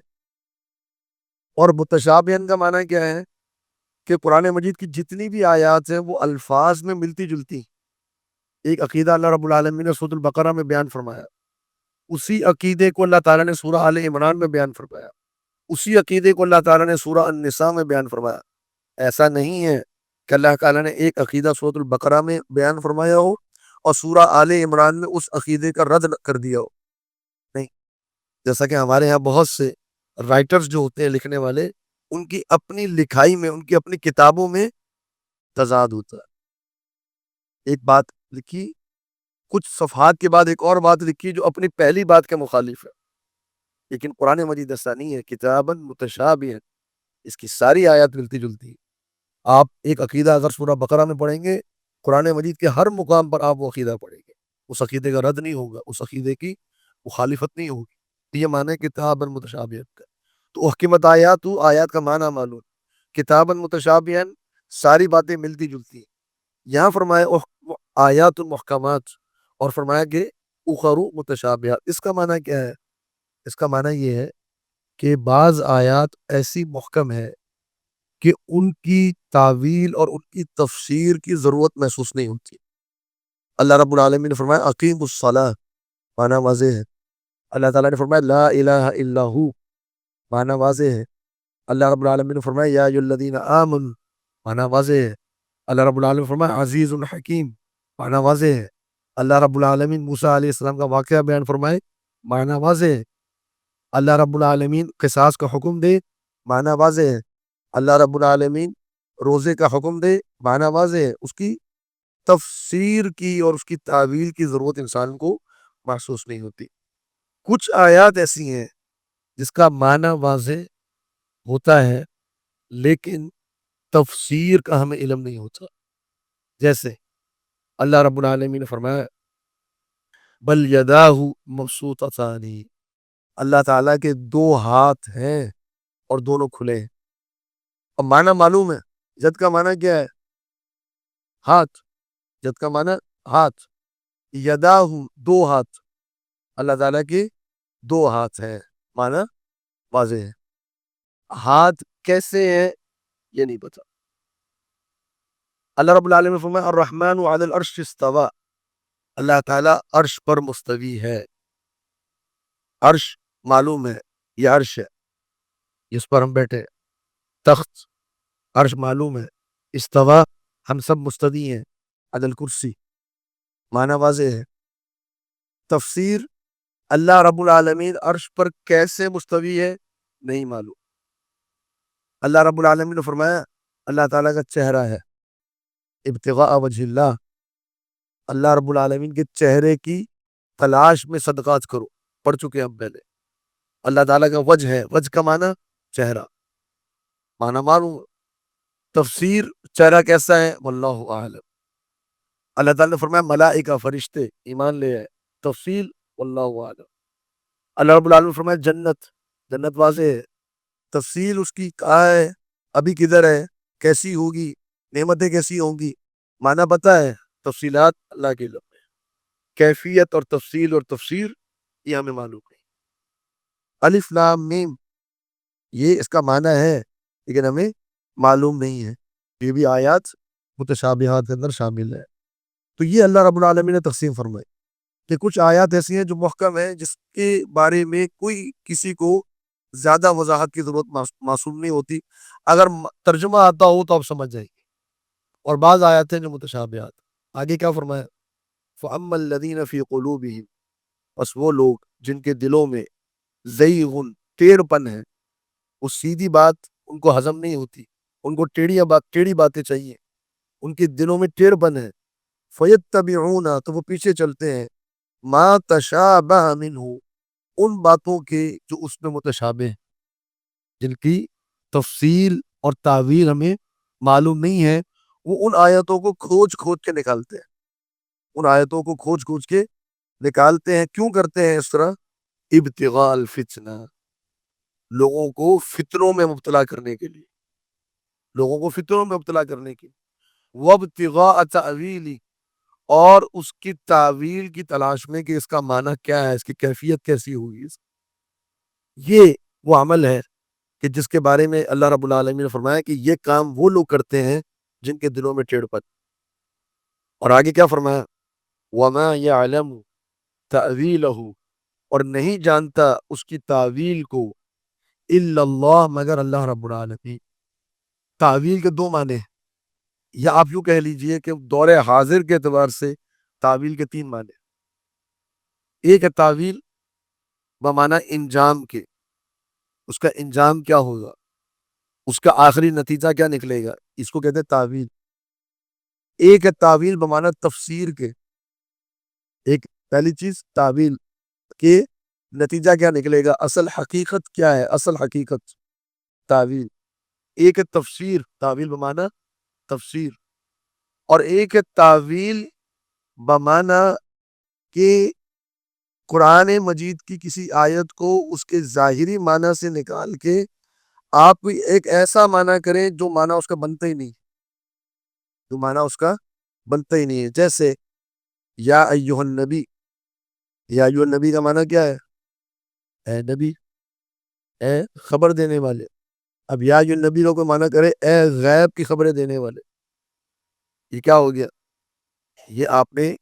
اور متشابہن کا معنی کیا ہے؟ کہ قرآن مجید کی جتنی بھی آیات ہیں وہ الفاظ میں ملتی جلتی۔ ایک عقیدہ اللہ رب العالمین نے سورۃ البقرہ میں بیان فرمایا، اسی عقیدے کو اللہ تعالیٰ نے سورہ آل عمران میں بیان فرمایا، اسی عقیدے کو اللہ تعالیٰ نے سورہ النساء میں بیان فرمایا۔ ایسا نہیں ہے کہ اللہ تعالیٰ نے ایک عقیدہ سورۃ البقرہ میں بیان فرمایا ہو اور سورہ آل عمران میں اس عقیدے کا رد کر دیا ہو، نہیں۔ جیسا کہ ہمارے ہاں بہت سے رائٹرز جو ہوتے ہیں، لکھنے والے، ان کی اپنی لکھائی میں، ان کی اپنی کتابوں میں تضاد ہوتا ہے۔ ایک بات لکھی، کچھ صفحات کے بعد ایک اور بات لکھی جو اپنی پہلی بات کے مخالف ہے، لیکن قرآن مجید ایسا نہیں ہے، کتاباً متشابہ، اس کی ساری آیات ملتی جلتی۔ آپ ایک عقیدہ اگر سورہ بقرہ میں پڑھیں گے، قرآن مجید کے ہر مقام پر آپ وہ عقیدہ پڑھیں گے، اس عقیدے کا رد نہیں ہوگا، اس عقیدے کی مخالفت نہیں ہوگی۔ یہ معنی کتاباً متشابہ کا۔ تو احکمت آیات، آیات کا معنی معلوم، کتاباً متشابہ، ساری باتیں ملتی جلتی۔ یہاں فرمایا آیات محکمات اور فرمایا کہ اخر متشابہات۔ اس کا معنی کیا ہے؟ اس کا معنی یہ ہے کہ بعض آیات ایسی محکم ہے کہ ان کی تعویل اور ان کی تفسیر کی ضرورت محسوس نہیں ہوتی۔ اللہ رب العالمین نے فرمایا اقیم الصلاۃ، معنی واضح ہے۔ اللہ تعالیٰ نے فرمایا لا الہ الا ہو، معنی واضح ہے۔ اللہ رب العالمین نے فرمایا یا ایھا الذین آمنوا، معنی واضح ہے۔ اللہ رب العالمین نے فرمایا عزیز الحکیم، معنی واضح ہے۔ اللہ رب العالمین موسیٰ علیہ السلام کا واقعہ بیان فرمائے، معنی واضح ہے۔ اللہ رب العالمین قصاص کا حکم دے، معنی واضح ہے۔ اللہ رب العالمین روزے کا حکم دے، معنی واضح ہے۔ اس کی تفسیر کی اور اس کی تعویل کی ضرورت انسان کو محسوس نہیں ہوتی۔ کچھ آیات ایسی ہیں جس کا معنی واضح ہوتا ہے لیکن تفسیر کا ہمیں علم نہیں ہوتا۔ جیسے اللہ رب العالمین نے فرمایا بل یداہ مبسوطتان، اللہ تعالیٰ کے دو ہاتھ ہیں اور دونوں کھلے ہیں۔ اب معنی معلوم ہے، ید کا معنی کیا ہے؟ ہاتھ، ید کا معنی ہاتھ، یداہ دو ہاتھ، اللہ تعالیٰ کے دو ہاتھ ہیں، معنی واضح ہے۔ ہاتھ کیسے ہیں یہ نہیں پتا۔ اللہ رب العالمین نے فرمایا الرحمن علی العرش استوى، اللہ تعالیٰ عرش پر مستوی ہے۔ عرش معلوم ہے، یہ عرش ہے جس پر ہم بیٹھے، تخت، عرش معلوم ہے۔ استوى، ہم سب مستوی ہیں، علی الکرسی، معنی واضح ہے۔ تفسیر اللہ رب العالمین عرش پر کیسے مستوی ہے نہیں معلوم۔ اللہ رب العالمین نے فرمایا اللہ تعالیٰ کا چہرہ ہے، ابتغاء وجہ اللہ، اللہ رب العالمین کے چہرے کی تلاش میں صدقات کرو، پڑھ چکے ہم پہلے۔ اللہ تعالیٰ کا وجہ ہے، وجہ کا معنی چہرہ، معنی معلوم۔ تفسیر چہرہ کیسا ہے واللہ اعلم۔ اللہ تعالیٰ نے فرمایا ملائکہ، فرشتے، ایمان لے آئے، تفصیل واللہ اعلم۔ اللہ رب العالمین نے فرمایا جنت، جنت واضح ہے، تفصیل اس کی کہاں ہے، ابھی کدھر ہے، کیسی ہوگی، نعمتیں کیسی ہوں گی، معنی پتہ ہے، تفصیلات اللہ کے علم میں، کیفیت اور تفصیل اور تفسیر یہ ہمیں معلوم نہیں۔ الف لام میم، یہ اس کا معنی ہے لیکن ہمیں معلوم نہیں ہے، یہ بھی آیات متشابہات کے اندر شامل ہے۔ تو یہ اللہ رب العالمین نے تقسیم فرمائی کہ کچھ آیات ایسی ہیں جو محکم ہیں، جس کے بارے میں کوئی کسی کو زیادہ وضاحت کی ضرورت معصوم نہیں ہوتی، اگر ترجمہ آتا ہو تو آپ سمجھ جائیں گے۔ اور بعض آیات ہیں جو متشابہات۔ آگے کیا فرمایا؟ فَأَمَّا الَّذِينَ فِي قُلُوبِهِمْ، بس وہ لوگ جن کے دلوں میں زیغ، ٹیڑھ پن ہے، وہ سیدھی بات ان کو ہضم نہیں ہوتی، ان کو ٹیڑھی باتیں چاہیے، ان کے دلوں میں ٹیڑھ پن ہے۔ فَيَتَّبِعُونَ تو وہ پیچھے چلتے ہیں، مَا تَشَابَهَ مِنْهُ ان باتوں کے جو اس میں متشابہ ہیں، جن کی تفصیل اور تعویل ہمیں معلوم نہیں ہے، وہ ان آیتوں کو کھوج کے نکالتے ہیں، ان آیتوں کو کھوج کے نکالتے ہیں۔ کیوں کرتے ہیں اس طرح؟ ابتغاء الفتنہ، لوگوں کو فتنوں میں مبتلا کرنے کے لیے، لوگوں کو فتنوں میں مبتلا کرنے کے لیے۔ وابتغاء تأویلی اور اس کی تعویل کی تلاش میں کہ اس کا معنی کیا ہے، اس کی کیفیت کیسی ہوگی۔ یہ وہ عمل ہے کہ جس کے بارے میں اللہ رب العالمین نے فرمایا کہ یہ کام وہ لوگ کرتے ہیں جن کے دلوں میں ٹیڑھ پن۔ اور آگے کیا فرمایا؟ وَمَا يَعْلَمُ تَأْوِيلَهُ اور نہیں جانتا اس کی تعویل کو الا اللہ مگر اللہ رب العالمین۔ تعویل کے دو معنی ہیں، یا آپ یوں کہہ لیجئے کہ دور حاضر کے اعتبار سے تعویل کے تین معنی ہیں۔ ایک ہے تعویل بمعنی انجام کے، اس کا انجام کیا ہوگا، اس کا آخری نتیجہ کیا نکلے گا، اس کو کہتے ہیں تعویل۔ ایک ہے تعویل بمعنی تفسیر کے، ایک پہلی چیز تعویل کے نتیجہ کیا نکلے گا، اصل حقیقت کیا ہے، اصل حقیقت تعویل۔ ایک ہے تفسیر، تعویل بمعنی تفسیر، اور ایک ہے تعویل بمعنی کہ قرآن مجید کی کسی آیت کو اس کے ظاہری معنی سے نکال کے آپ ایک ایسا معنی کریں جو معنی اس کا بنتا ہی نہیں، جو معنی اس کا بنتا ہی نہیں ہے۔ جیسے یا ایہا النبی، یا ایہا النبی کا معنی کیا ہے؟ اے نبی، اے خبر دینے والے۔ اب یا ایہا النبی کو معنی کرے اے غیب کی خبریں دینے والے، یہ کیا ہو گیا؟ یہ آپ نے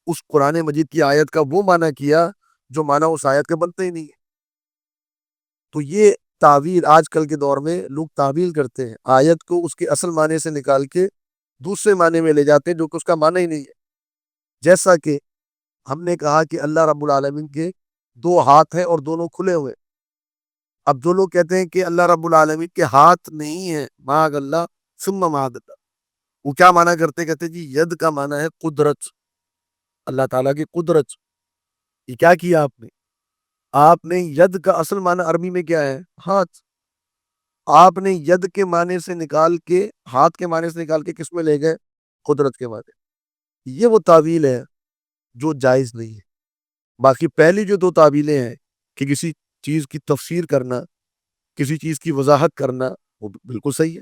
اس قرآن مجید کی آیت کا وہ معنی کیا جو معنی اس آیت کا بنتا ہی نہیں ہے۔ تو یہ تعویل آج کل کے دور میں لوگ تعویل کرتے ہیں، آیت کو اس کے اصل معنی سے نکال کے دوسرے معنی میں لے جاتے ہیں جو کہ اس کا معنی ہی نہیں ہے۔ جیسا کہ ہم نے کہا کہ اللہ رب العالمین کے دو ہاتھ ہیں اور دونوں کھلے ہوئے۔ اب جو لوگ کہتے ہیں کہ اللہ رب العالمین کے ہاتھ نہیں ہیں، معاذ اللہ ثم معاذ اللہ، وہ کیا معنی کرتے؟ کہتے جی ید کا معنی ہے قدرت، اللہ تعالیٰ کی قدرت۔ یہ کیا کیا آپ نے ید کا اصل معنی عربی میں کیا ہے؟ ہاتھ۔ آپ نے ید کے معنی سے نکال کے، ہاتھ کے معنی سے نکال کے کس میں لے گئے؟ قدرت کے معنی۔ یہ وہ تعویل ہے جو جائز نہیں ہے۔ باقی پہلی جو دو تعویلیں ہیں کہ کسی چیز کی تفسیر کرنا، کسی چیز کی وضاحت کرنا، وہ بالکل صحیح ہے۔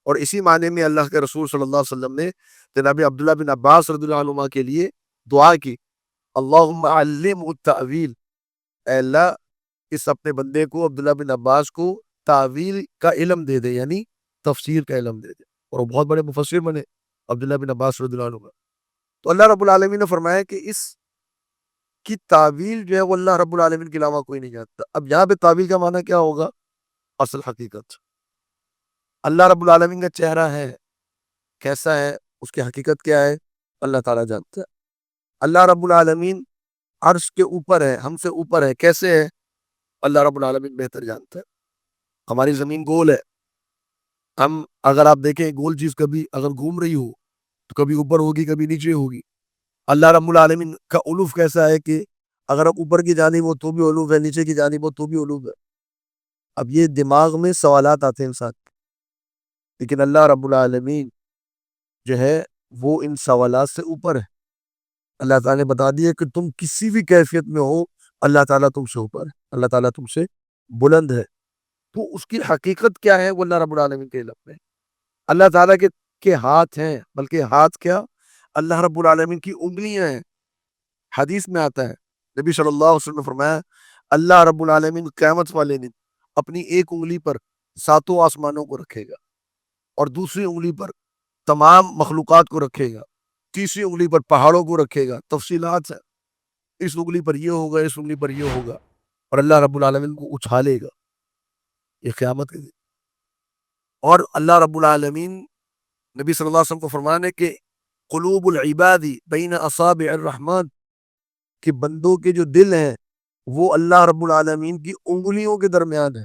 اور اسی معنی میں اللہ کے رسول صلی اللہ علیہ وسلم نے جناب عبداللہ بن عباس رضی اللہ عنہما کے لیے دعا کی، اللہم علمہ التأویل، اے اللہ اس اپنے بندے کو عبداللہ بن عباس کو تعویل کا علم دے دے، یعنی تفسیر کا علم دے دے۔ اور وہ بہت بڑے مفسر بنے عبداللہ بن عباس رضی اللہ عنہ۔ تو اللہ رب العالمین نے فرمایا کہ اس کی تعویل جو ہے وہ اللہ رب العالمین کے علاوہ کوئی نہیں جانتا۔ اب یہاں پہ تعویل کا معنی کیا ہوگا؟ اصل حقیقت۔ اللہ رب العالمین کا چہرہ ہے، کیسا ہے، اس کی حقیقت کیا ہے، اللہ تعالیٰ جانتا ہے۔ اللہ رب العالمین عرش کے اوپر ہے، ہم سے اوپر ہے، کیسے ہے، اللہ رب العالمین بہتر جانتا ہے۔ ہماری زمین گول ہے، ہم اگر آپ دیکھیں گول چیز کبھی اگر گھوم رہی ہو تو کبھی اوپر ہوگی کبھی نیچے ہوگی۔ اللہ رب العالمین کا علوف کیسا ہے کہ اگر آپ اوپر کی جانب ہو تو بھی علوف ہے، نیچے کی جانب ہو تو بھی علوف ہے۔ اب یہ دماغ میں سوالات آتے ہیں انسان، لیکن اللہ رب العالمین جو ہے وہ ان سوالات سے اوپر ہے۔ اللہ تعالیٰ نے بتا دیا کہ تم کسی بھی کیفیت میں ہو، اللہ تعالیٰ تم سے اوپر ہے، اللہ تعالیٰ تم سے بلند ہے۔ تو اس کی حقیقت کیا ہے وہ اللہ رب العالمین کے علم میں۔ اللہ تعالیٰ کے ہاتھ ہیں، بلکہ ہاتھ کیا، اللہ رب العالمین کی انگلیاں ہیں۔ حدیث میں آتا ہے، نبی صلی اللہ علیہ وسلم نے فرمایا اللہ رب العالمین قیامت والے دن اپنی ایک انگلی پر ساتوں آسمانوں کو رکھے گا، اور دوسری انگلی پر تمام مخلوقات کو رکھے گا، تیسری انگلی پر پہاڑوں کو رکھے گا۔ تفصیلات ہے، اس انگلی پر یہ ہوگا، اس انگلی پر یہ ہوگا، اور اللہ رب العالمین کو اچھالے گا، یہ قیامت کے دن۔ اور اللہ رب العالمین نبی صلی اللہ علیہ وسلم کو فرمانے کہ قلوب العباد بین اصابع الرحمن، کہ بندوں کے جو دل ہیں وہ اللہ رب العالمین کی انگلیوں کے درمیان ہے۔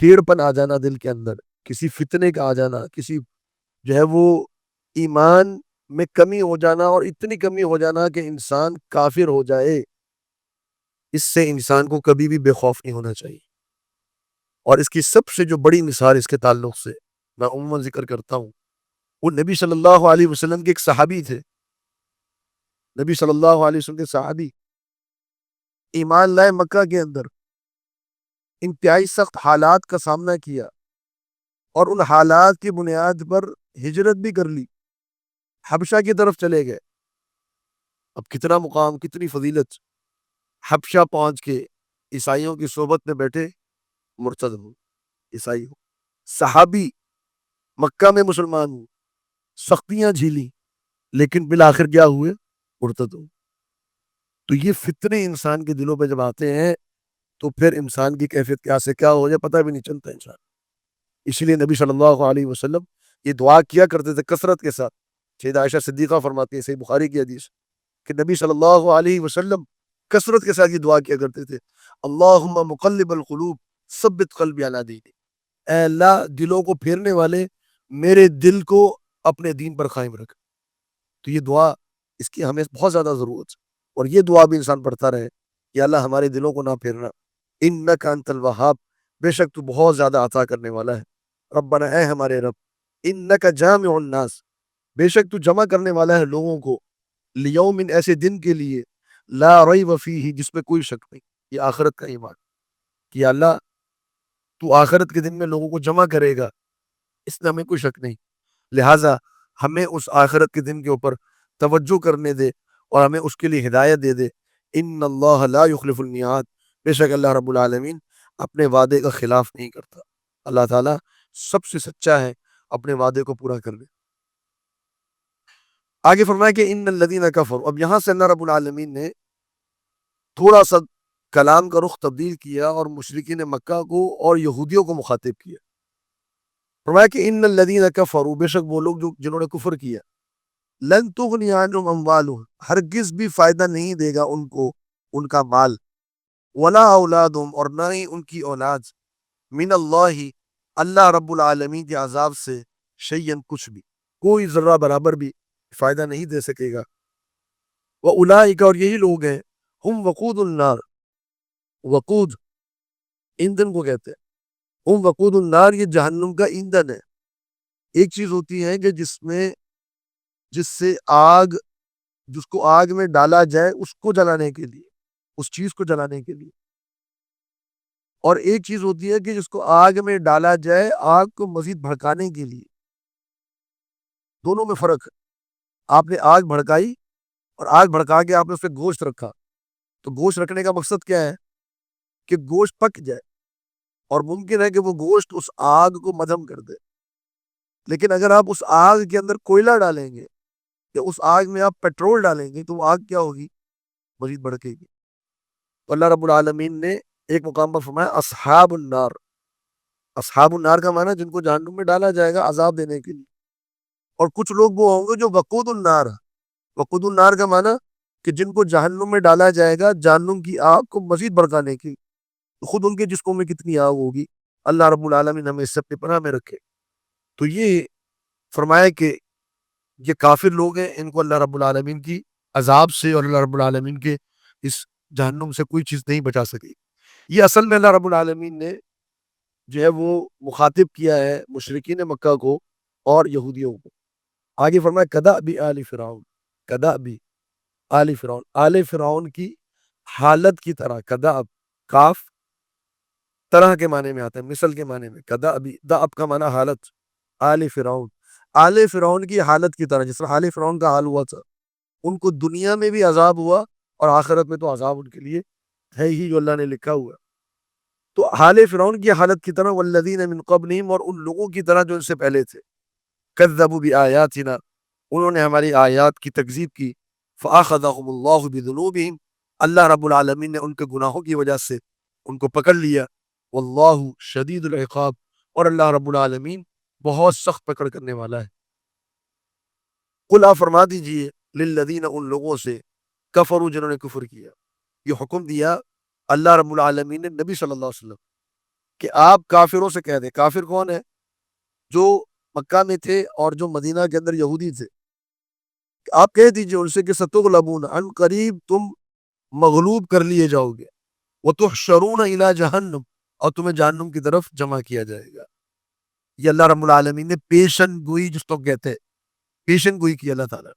ٹیڑھ پن آ جانا دل کے اندر، کسی فتنے کا آ جانا، کسی جو ہے وہ ایمان میں کمی ہو جانا، اور اتنی کمی ہو جانا کہ انسان کافر ہو جائے، اس سے انسان کو کبھی بھی بے خوف نہیں ہونا چاہیے۔ اور اس کی سب سے جو بڑی مثال اس کے تعلق سے میں عموماً ذکر کرتا ہوں، وہ نبی صلی اللہ علیہ وسلم کے ایک صحابی تھے۔ نبی صلی اللہ علیہ وسلم کے صحابی ایمان لائے، مکہ کے اندر انتہائی سخت حالات کا سامنا کیا، اور ان حالات کی بنیاد پر ہجرت بھی کر لی، حبشہ کی طرف چلے گئے۔ اب کتنا مقام، کتنی فضیلت، حبشہ پہنچ کے عیسائیوں کی صحبت میں بیٹھے، مرتد ہو، عیسائی ہو، صحابی مکہ میں مسلمان ہو، سختیاں جھیلی، لیکن بالآخر کیا ہوئے؟ مرتد ہو۔ تو یہ فتنے انسان کے دلوں پہ جب آتے ہیں تو پھر انسان کی کیفیت کیا سے کیا ہو جائے پتہ بھی نہیں چلتا انسان۔ اس لیے نبی صلی اللہ علیہ وسلم یہ دعا کیا کرتے تھے کثرت کے ساتھ۔ سیدہ عائشہ صدیقہ فرماتی ہے، صحیح بخاری کی حدیث، کہ نبی صلی اللہ علیہ وسلم کثرت کے ساتھ یہ دعا کیا کرتے تھے، اللہم مقلب القلوب ثبت قلبی علی دینک، اے اللہ دلوں کو پھیرنے والے میرے دل کو اپنے دین پر قائم رکھ۔ تو یہ دعا، اس کی ہمیں بہت زیادہ ضرورت ہے، اور یہ دعا بھی انسان پڑھتا رہے کہ اللہ ہمارے دلوں کو نہ پھیرنا، انک انت الوہاب، بے شک تو بہت زیادہ عطا کرنے والا ہے، ربنا اے ہمارے رب، انک جامع الناس، بے شک تو جمع کرنے والا ہے لوگوں کو، لیوم، ایسے دن کے لیے، لا ریب فیہ، جس میں کوئی شک نہیں۔ یہ آخرت کا ایمان کہ اللہ تو آخرت کے دن میں لوگوں کو جمع کرے گا، اس میں ہمیں کوئی شک نہیں، لہٰذا ہمیں اس آخرت کے دن کے اوپر توجہ کرنے دے اور ہمیں اس کے لیے ہدایت دے دے۔ ان اللہ لا یخلف المیعاد، بے شک اللہ رب العالمین اپنے وعدے کا خلاف نہیں کرتا، اللہ تعالیٰ سب سے سچا ہے، اپنے وعدے کو پورا کر دے۔ آگے فرمایا کہ ان الذین کفروا، اب یہاں سے اللہ رب العالمین نے تھوڑا سا کلام کا رخ تبدیل کیا اور مشرکین مکہ کو اور یہودیوں کو مخاطب کیا۔ فرمایا کہ ان الذین کفروا، بے شک وہ لوگ جنہوں نے کفر کیا، لن تغنی عنہم اموالہم، ہرگز بھی فائدہ نہیں دے گا ان کو ان کا مال، ولا اولادہم، اور نہ ہی ان کی اولاد، من اللہ، اللہ رب العالمین کے عذاب سے، شیئن، کچھ بھی، کوئی ذرہ برابر بھی فائدہ نہیں دے سکے گا۔ وَأُولَٰئِکَ، اور یہی لوگ ہیں، ہم وقود النار، وقود ایندھن کو کہتے ہیں، ہم وقود النار، یہ جہنم کا ایندھن ہے۔ ایک چیز ہوتی ہے کہ جس کو آگ میں ڈالا جائے اس کو جلانے کے لیے، اس چیز کو جلانے کے لیے، اور ایک چیز ہوتی ہے کہ جس کو آگ میں ڈالا جائے آگ کو مزید بھڑکانے کے لیے۔ دونوں میں فرق ہے۔ آپ نے آگ بھڑکائی اور آگ بھڑکا کے آپ نے اس پہ گوشت رکھا، تو گوشت رکھنے کا مقصد کیا ہے؟ کہ گوشت پک جائے، اور ممکن ہے کہ وہ گوشت اس آگ کو مدھم کر دے۔ لیکن اگر آپ اس آگ کے اندر کوئلہ ڈالیں گے یا اس آگ میں آپ پیٹرول ڈالیں گے تو وہ آگ کیا ہوگی؟ مزید بڑھے گی۔ تو اللہ رب العالمین نے ایک مقام پر فرمایا اصحاب النار، اصحاب النار کا معنی جن کو جہنم میں ڈالا جائے گا عذاب دینے کے لیے، اور کچھ لوگ وہ ہوں گے جو وقود النار، وقود النار کا معنی کہ جن کو جہنم میں ڈالا جائے گا جہنم کی آگ کو مزید بڑھانے کی، خود ان کے جسموں میں کتنی آگ ہوگی۔ اللہ رب العالمین ہمیں اس سے اپنی پناہ میں رکھے۔ تو یہ فرمایا کہ یہ کافر لوگ ہیں، ان کو اللہ رب العالمین کی عذاب سے اور اللہ رب العالمین کے اس جہنم سے کوئی چیز نہیں بچا سکی۔ یہ اصل میں اللہ رب العالمین نے جو ہے وہ مخاطب کیا ہے مشرکین مکہ کو اور یہودیوں کو۔ آگے فرمایا کدأب آل فرعون، کدأب آل فرعون، آل فرعون کی حالت کی طرح، کدأب، کاف طرح کے معنی میں آتا ہے، مثل کے معنی میں، کدأب، دأب کا معنی حالت، آل فرعون، آل فرعون کی حالت کی طرح، جس طرح آل فرعون کا حال ہوا تھا، ان کو دنیا میں بھی عذاب ہوا اور آخرت میں تو عذاب ان کے لیے ہے ہی جو اللہ نے لکھا ہوا۔ تو حال فرعون کی حالت کی طرح، والذین من قبلہم، اور ان لوگوں کی طرح جو ان سے پہلے تھے، کذبوا بآیاتنا، انہوں نے ہماری آیات کی تکذیب کی، فأخذہم اللہ بذنوبہم، اللہ رب العالمین نے ان کے گناہوں کی وجہ سے ان کو پکڑ لیا، واللہ شدید العقاب، اور اللہ رب العالمین بہت سخت پکڑ کرنے والا ہے۔ قل، آپ فرما دیجئے، للذین، ان لوگوں سے، کفروا، جنہوں نے کفر کیا، یہ حکم دیا اللہ رب العالمین نے نبی صلی اللہ علیہ وسلم کہ آپ کافروں سے کہہ دیں. کافر کون ہے؟ جو مکہ میں تھے اور جو مدینہ کے اندر یہودی تھے. آپ کہہ دیجئے ان سے کہ ستغلبون، ان قریب تم مغلوب کر لیے جاؤ گے، وتحشرون الی جہنم، اور تمہیں جہنم کی طرف جمع کیا جائے گا. یہ اللہ رب العالمین نے پیشن گوئی جس کو کہتے ہیں، پیشن گوئی کی اللہ تعالیٰ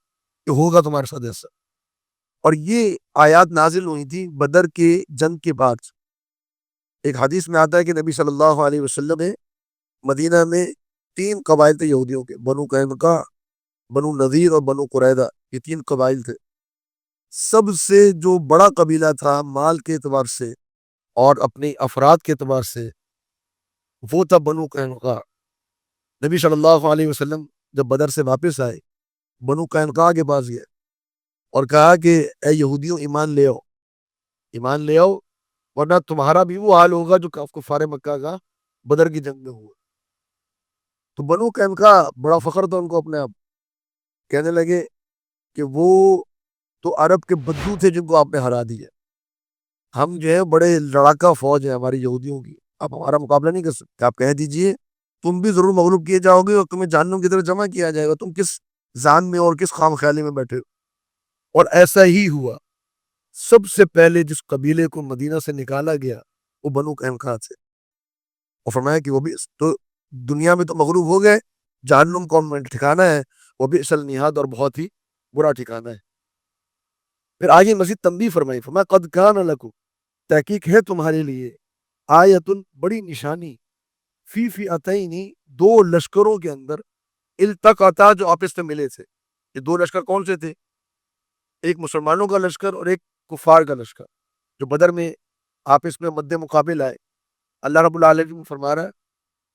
کہ ہوگا تمہارے ساتھ ایسا. اور یہ آیات نازل ہوئی تھی بدر کے جنگ کے بعد. ایک حدیث میں آتا ہے کہ نبی صلی اللہ علیہ وسلم نے مدینہ میں 3 قبائل تھے یہودیوں کے، بنو قینقاع، بنو نذیر اور بنو قریظہ. یہ 3 قبائل تھے. سب سے جو بڑا قبیلہ تھا مال کے اعتبار سے اور اپنے افراد کے اعتبار سے وہ تھا بنو قینقاع. نبی صلی اللہ علیہ وسلم جب بدر سے واپس آئے بنو قینقاع کے پاس گئے اور کہا کہ اے یہودیوں ایمان لے آؤ، ایمان لے آؤ، ورنہ تمہارا بھی وہ حال ہوگا جو کفار مکہ کا بدر کی جنگ میں ہوا. تو بنو قینقاع بڑا فخر تھا ان کو اپنے آپ. کہنے لگے کہ وہ تو عرب کے بدو تھے جن کو آپ نے ہرا دیا. ہم جو ہے بڑے لڑاکا فوج ہے ہماری یہودیوں کی، آپ ہمارا مقابلہ نہیں کر سکتے. آپ کہہ دیجئے تم بھی ضرور مغلوب کیے جاؤ گے اور تمہیں جہنم کی طرف جمع کیا جائے گا. تم کس ذہن میں اور کس خام خیالی میں بیٹھے ہو؟ اور ایسا ہی ہوا. سب سے پہلے جس قبیلے کو مدینہ سے نکالا گیا وہ بنو قینقاع تھے. اور فرمایا کہ وہ بھی تو دنیا میں تو مغلوب ہو گئے، جہنم کون میں ٹھکانہ ہے، وہ بھی اصل نہاد اور بہت ہی برا ٹھکانہ ہے. پھر آگے مزید تنبیہ فرمائی، فرمایا قد کان لکم، تحقیق ہے تمہارے لیے، آیتن بڑی نشانی، فی فئتین، 2 لشکروں کے اندر، التقطا جو آپس میں ملے تھے. یہ 2 لشکر کون سے تھے؟ ایک مسلمانوں کا لشکر اور ایک کفار کا لشکر جو بدر میں آپس میں مد مقابل آئے. اللہ رب العالمین فرما رہا ہے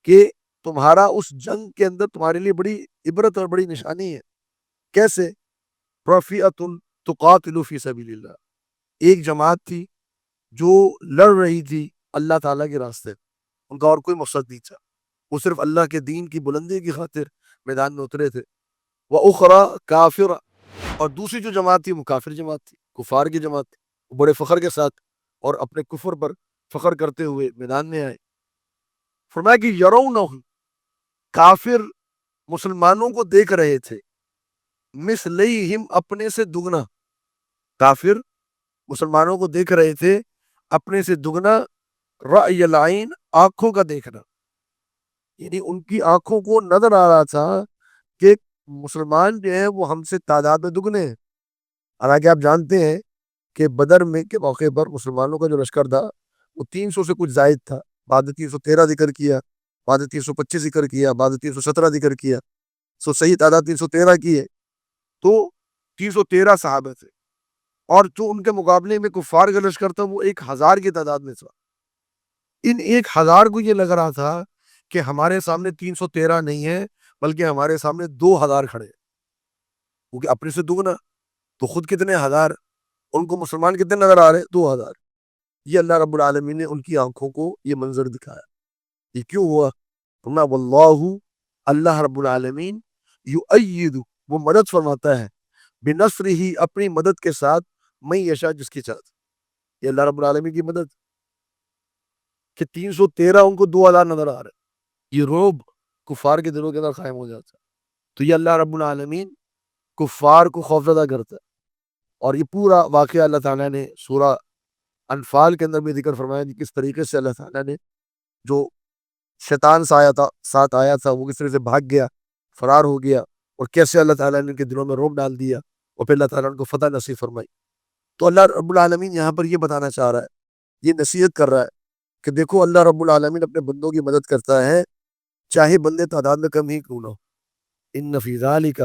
کہ تمہارا اس جنگ کے اندر تمہارے لیے بڑی عبرت اور بڑی نشانی ہے. کیسے؟ رفیعۃ تقاتل فی سبیل اللہ، ایک جماعت تھی جو لڑ رہی تھی اللہ تعالیٰ کے راستے. ان کا اور کوئی مقصد نہیں تھا، وہ صرف اللہ کے دین کی بلندی کی خاطر میدان میں اترے تھے. وَأُخْرَى کافر، اور دوسری جو جماعت تھی وہ کافر جماعت تھی، کفار کی جماعت تھی. وہ بڑے فخر کے ساتھ اور اپنے کفر پر فخر کرتے ہوئے میدان میں آئے. فرمایا کہ یرونہم، کافر مسلمانوں کو دیکھ رہے تھے، مثلیہم، اپنے سے دگنا. کافر مسلمانوں کو دیکھ رہے تھے اپنے سے دگنا، رأی العین، آنکھوں کا دیکھنا. یعنی ان کی آنکھوں کو نظر آ رہا تھا کہ مسلمان جو ہیں وہ ہم سے تعداد میں دگنے ہیں. حالانکہ آپ جانتے ہیں کہ بدر میں کے موقع پر مسلمانوں کا جو لشکر تھا وہ 300 سے کچھ زائد تھا. بعد 313 ذکر کیا، بعد 325 ذکر کیا، بعد 317 ذکر کیا. صحیح تعداد 313 کی ہے. تو 313 صحابہ تھے، اور جو ان کے مقابلے میں کفار کا لشکر تھا وہ 1000 کی تعداد میں تھا. ان 1000 کو یہ لگ رہا تھا کہ ہمارے سامنے 313 نہیں ہے بلکہ ہمارے سامنے 2000 کھڑے ہیں، کیونکہ اپنے سے دگنا. تو خود کتنے ہزار، ان کو مسلمان کتنے نظر آ رہے؟ 2000. یہ اللہ رب العالمین نے ان کی آنکھوں کو یہ منظر دکھایا. یہ کیوں ہوا؟ واللہ، اللہ رب العالمین، یؤید، وہ مدد فرماتا ہے، بنصرہ، اپنی مدد کے ساتھ، من یشاء، جس کی چاہت. یہ اللہ رب العالمین کی مدد کہ 313 ان کو 2000 نظر آ رہے. یہ رعب کفار کے دلوں کے اندر قائم ہو جاتا ہے. تو یہ اللہ رب العالمین کفار کو خوفزدہ کرتا ہے. اور یہ پورا واقعہ اللہ تعالیٰ نے سورہ انفال کے اندر بھی ذکر فرمایا کہ کس طریقے سے اللہ تعالیٰ نے جو شیطان ساتھ آیا تھا وہ کس طرح سے بھاگ گیا، فرار ہو گیا، اور کیسے اللہ تعالیٰ نے ان کے دلوں میں رعب ڈال دیا اور پھر اللہ تعالیٰ نے ان کو فتح نصیب فرمائی. تو اللہ رب العالمین یہاں پر یہ بتانا چاہ رہا ہے، یہ نصیحت کر رہا ہے کہ دیکھو اللہ رب العالمین اپنے بندوں کی مدد کرتا ہے چاہے بندے تعداد میں کم ہی کیوں نہ ہو. ان فی ذالک،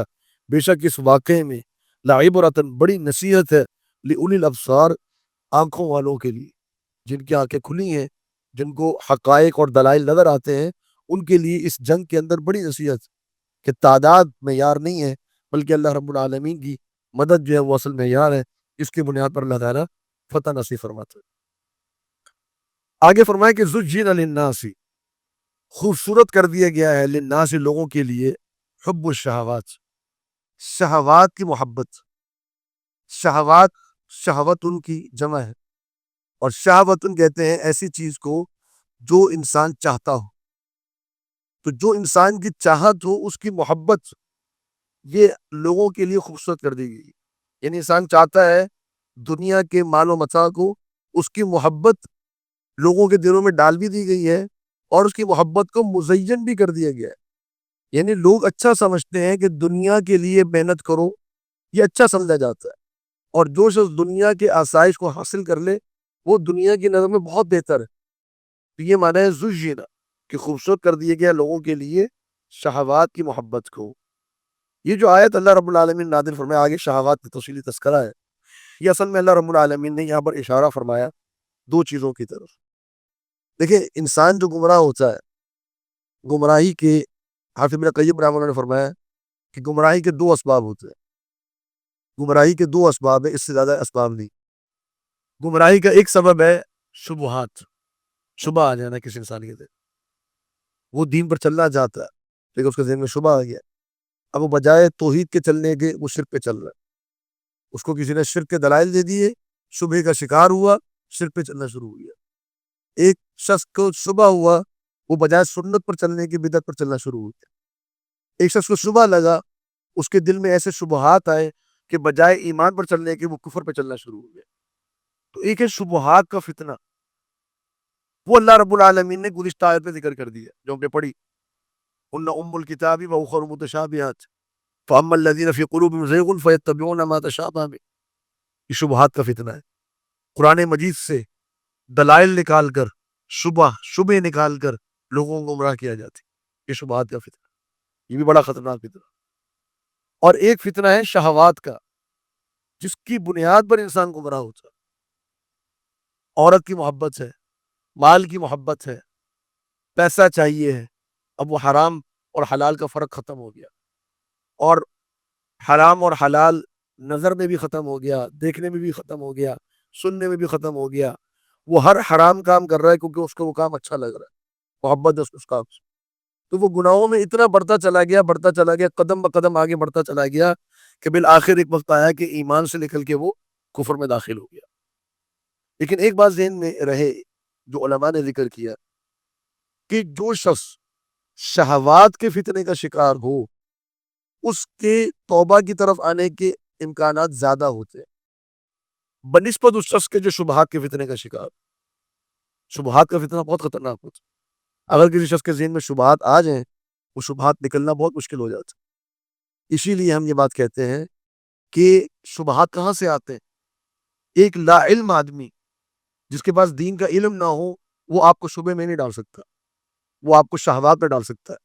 بے شک اس واقعے میں، لعبرۃ، بڑی نصیحت ہے، لأولی الابصار، آنکھوں والوں کے لیے، جن کی آنکھیں کھلی ہیں، جن کو حقائق اور دلائل نظر آتے ہیں، ان کے لیے اس جنگ کے اندر بڑی نصیحت کہ تعداد معیار نہیں ہے بلکہ اللہ رب العالمین کی مدد جو ہے وہ اصل معیار ہے. اس کی بنیاد پر اللہ تعالیٰ فتح نصیب فرماتا ہے. آگے فرمائے کہ زجین للناس، خوبصورت کر دیا گیا ہے، للناس، لوگوں کے لیے، حب الشہوات، شہوات کی محبت. شہوات، شہوت ان کی جمع ہے، اور شہوتن کہتے ہیں ایسی چیز کو جو انسان چاہتا ہو. تو جو انسان کی چاہت ہو اس کی محبت یہ لوگوں کے لیے خوبصورت کر دی گئی. یعنی انسان چاہتا ہے دنیا کے مال و متاع کو، اس کی محبت لوگوں کے دلوں میں ڈال بھی دی گئی ہے اور اس کی محبت کو مزین بھی کر دیا گیا ہے. یعنی لوگ اچھا سمجھتے ہیں کہ دنیا کے لیے محنت کرو، یہ اچھا سمجھا جاتا ہے. اور جو شخص دنیا کے آسائش کو حاصل کر لے وہ دنیا کی نظر میں بہت بہتر ہے. تو یہ معنی ہے زجینا کہ خوبصورت کر دیا گیا لوگوں کے لیے شہوات کی محبت کو. یہ جو آیت اللہ رب العالمین نازل فرمایا، آگے شہوات کی تفصیلی تذکرہ ہے، یہ اصل میں اللہ رب العالمین نے یہاں پر اشارہ فرمایا دو چیزوں کی طرف. دیکھیں انسان جو گمراہ ہوتا ہے، گمراہی کے حافظ ابن قیم رحمہ اللہ نے فرمایا کہ گمراہی کے دو اسباب ہوتے ہیں. گمراہی کے دو اسباب ہیں، اس سے زیادہ اسباب نہیں. گمراہی کا ایک سبب ہے شبہات، شبہ آ جانا کسی انسان کے دل. وہ دین پر چلنا چاہتا ہے لیکن اس کے ذہن میں شبہ آ گیا، اب وہ بجائے توحید کے چلنے کے وہ شرک پہ چل رہا ہے. اس کو کسی نے شرک کے دلائل دے دیے، شبہ کا شکار ہوا، شرک پہ چلنا شروع ہو گیا. ایک شخص کو شبہ ہوا، وہ بجائے سنت پر چلنے کی بدعت پر چلنا شروع ہو گیا. ایک شخص کو شبہ لگا، اس کے دل میں ایسے شبہات آئے کہ بجائے ایمان پر چلنے کے وہ کفر پہ چلنا شروع ہو گیا. تو ایک ہے شبہات کا فتنہ، وہ اللہ رب العالمین نے گزشتہ آیت میں ذکر کر دیا جو ہم نے پڑھی، ان ام الکتاب و اخر متشابہات فاما الذین فی قلوبہم زیغ فیتبعون ما تشابہ منہ. یہ شبہات کا فتنہ ہے. قرآن مجید سے دلائل نکال کر شبہ نکال کر لوگوں کو گمراہ کیا جاتی، یہ شبہات کا فتنہ، یہ بھی بڑا خطرناک فتنہ. اور ایک فتنہ ہے شہوات کا، جس کی بنیاد پر انسان گمراہ ہوتا ہے. عورت کی محبت ہے، مال کی محبت ہے، پیسہ چاہیے ہے. اب وہ حرام اور حلال کا فرق ختم ہو گیا، اور حرام اور حلال نظر میں بھی ختم ہو گیا، دیکھنے میں بھی ختم ہو گیا، سننے میں بھی ختم ہو گیا. وہ ہر حرام کام کر رہا ہے کیونکہ اس کو وہ کام اچھا لگ رہا ہے، محبت ہے اس کام سے. تو وہ گناہوں میں اتنا بڑھتا چلا گیا، قدم بقدم آگے بڑھتا چلا گیا کہ بالآخر ایک وقت آیا کہ ایمان سے نکل کے وہ کفر میں داخل ہو گیا. لیکن ایک بات ذہن میں رہے جو علماء نے ذکر کیا کہ جو شخص شہوات کے فتنے کا شکار ہو اس کے توبہ کی طرف آنے کے امکانات زیادہ ہوتے ہیں بنسبت اس شخص کے جو شبہات کے فتنے کا شکار. شبہات کا فتنہ بہت خطرناک ہوتا ہے. اگر کسی شخص کے ذہن میں شبہات آ جائیں وہ شبہات نکلنا بہت مشکل ہو جاتا ہے. اسی لیے ہم یہ بات کہتے ہیں کہ شبہات کہاں سے آتے ہیں. ایک لا علم آدمی جس کے پاس دین کا علم نہ ہو وہ آپ کو شبہ میں نہیں ڈال سکتا، وہ آپ کو شہوات پہ ڈال سکتا ہے.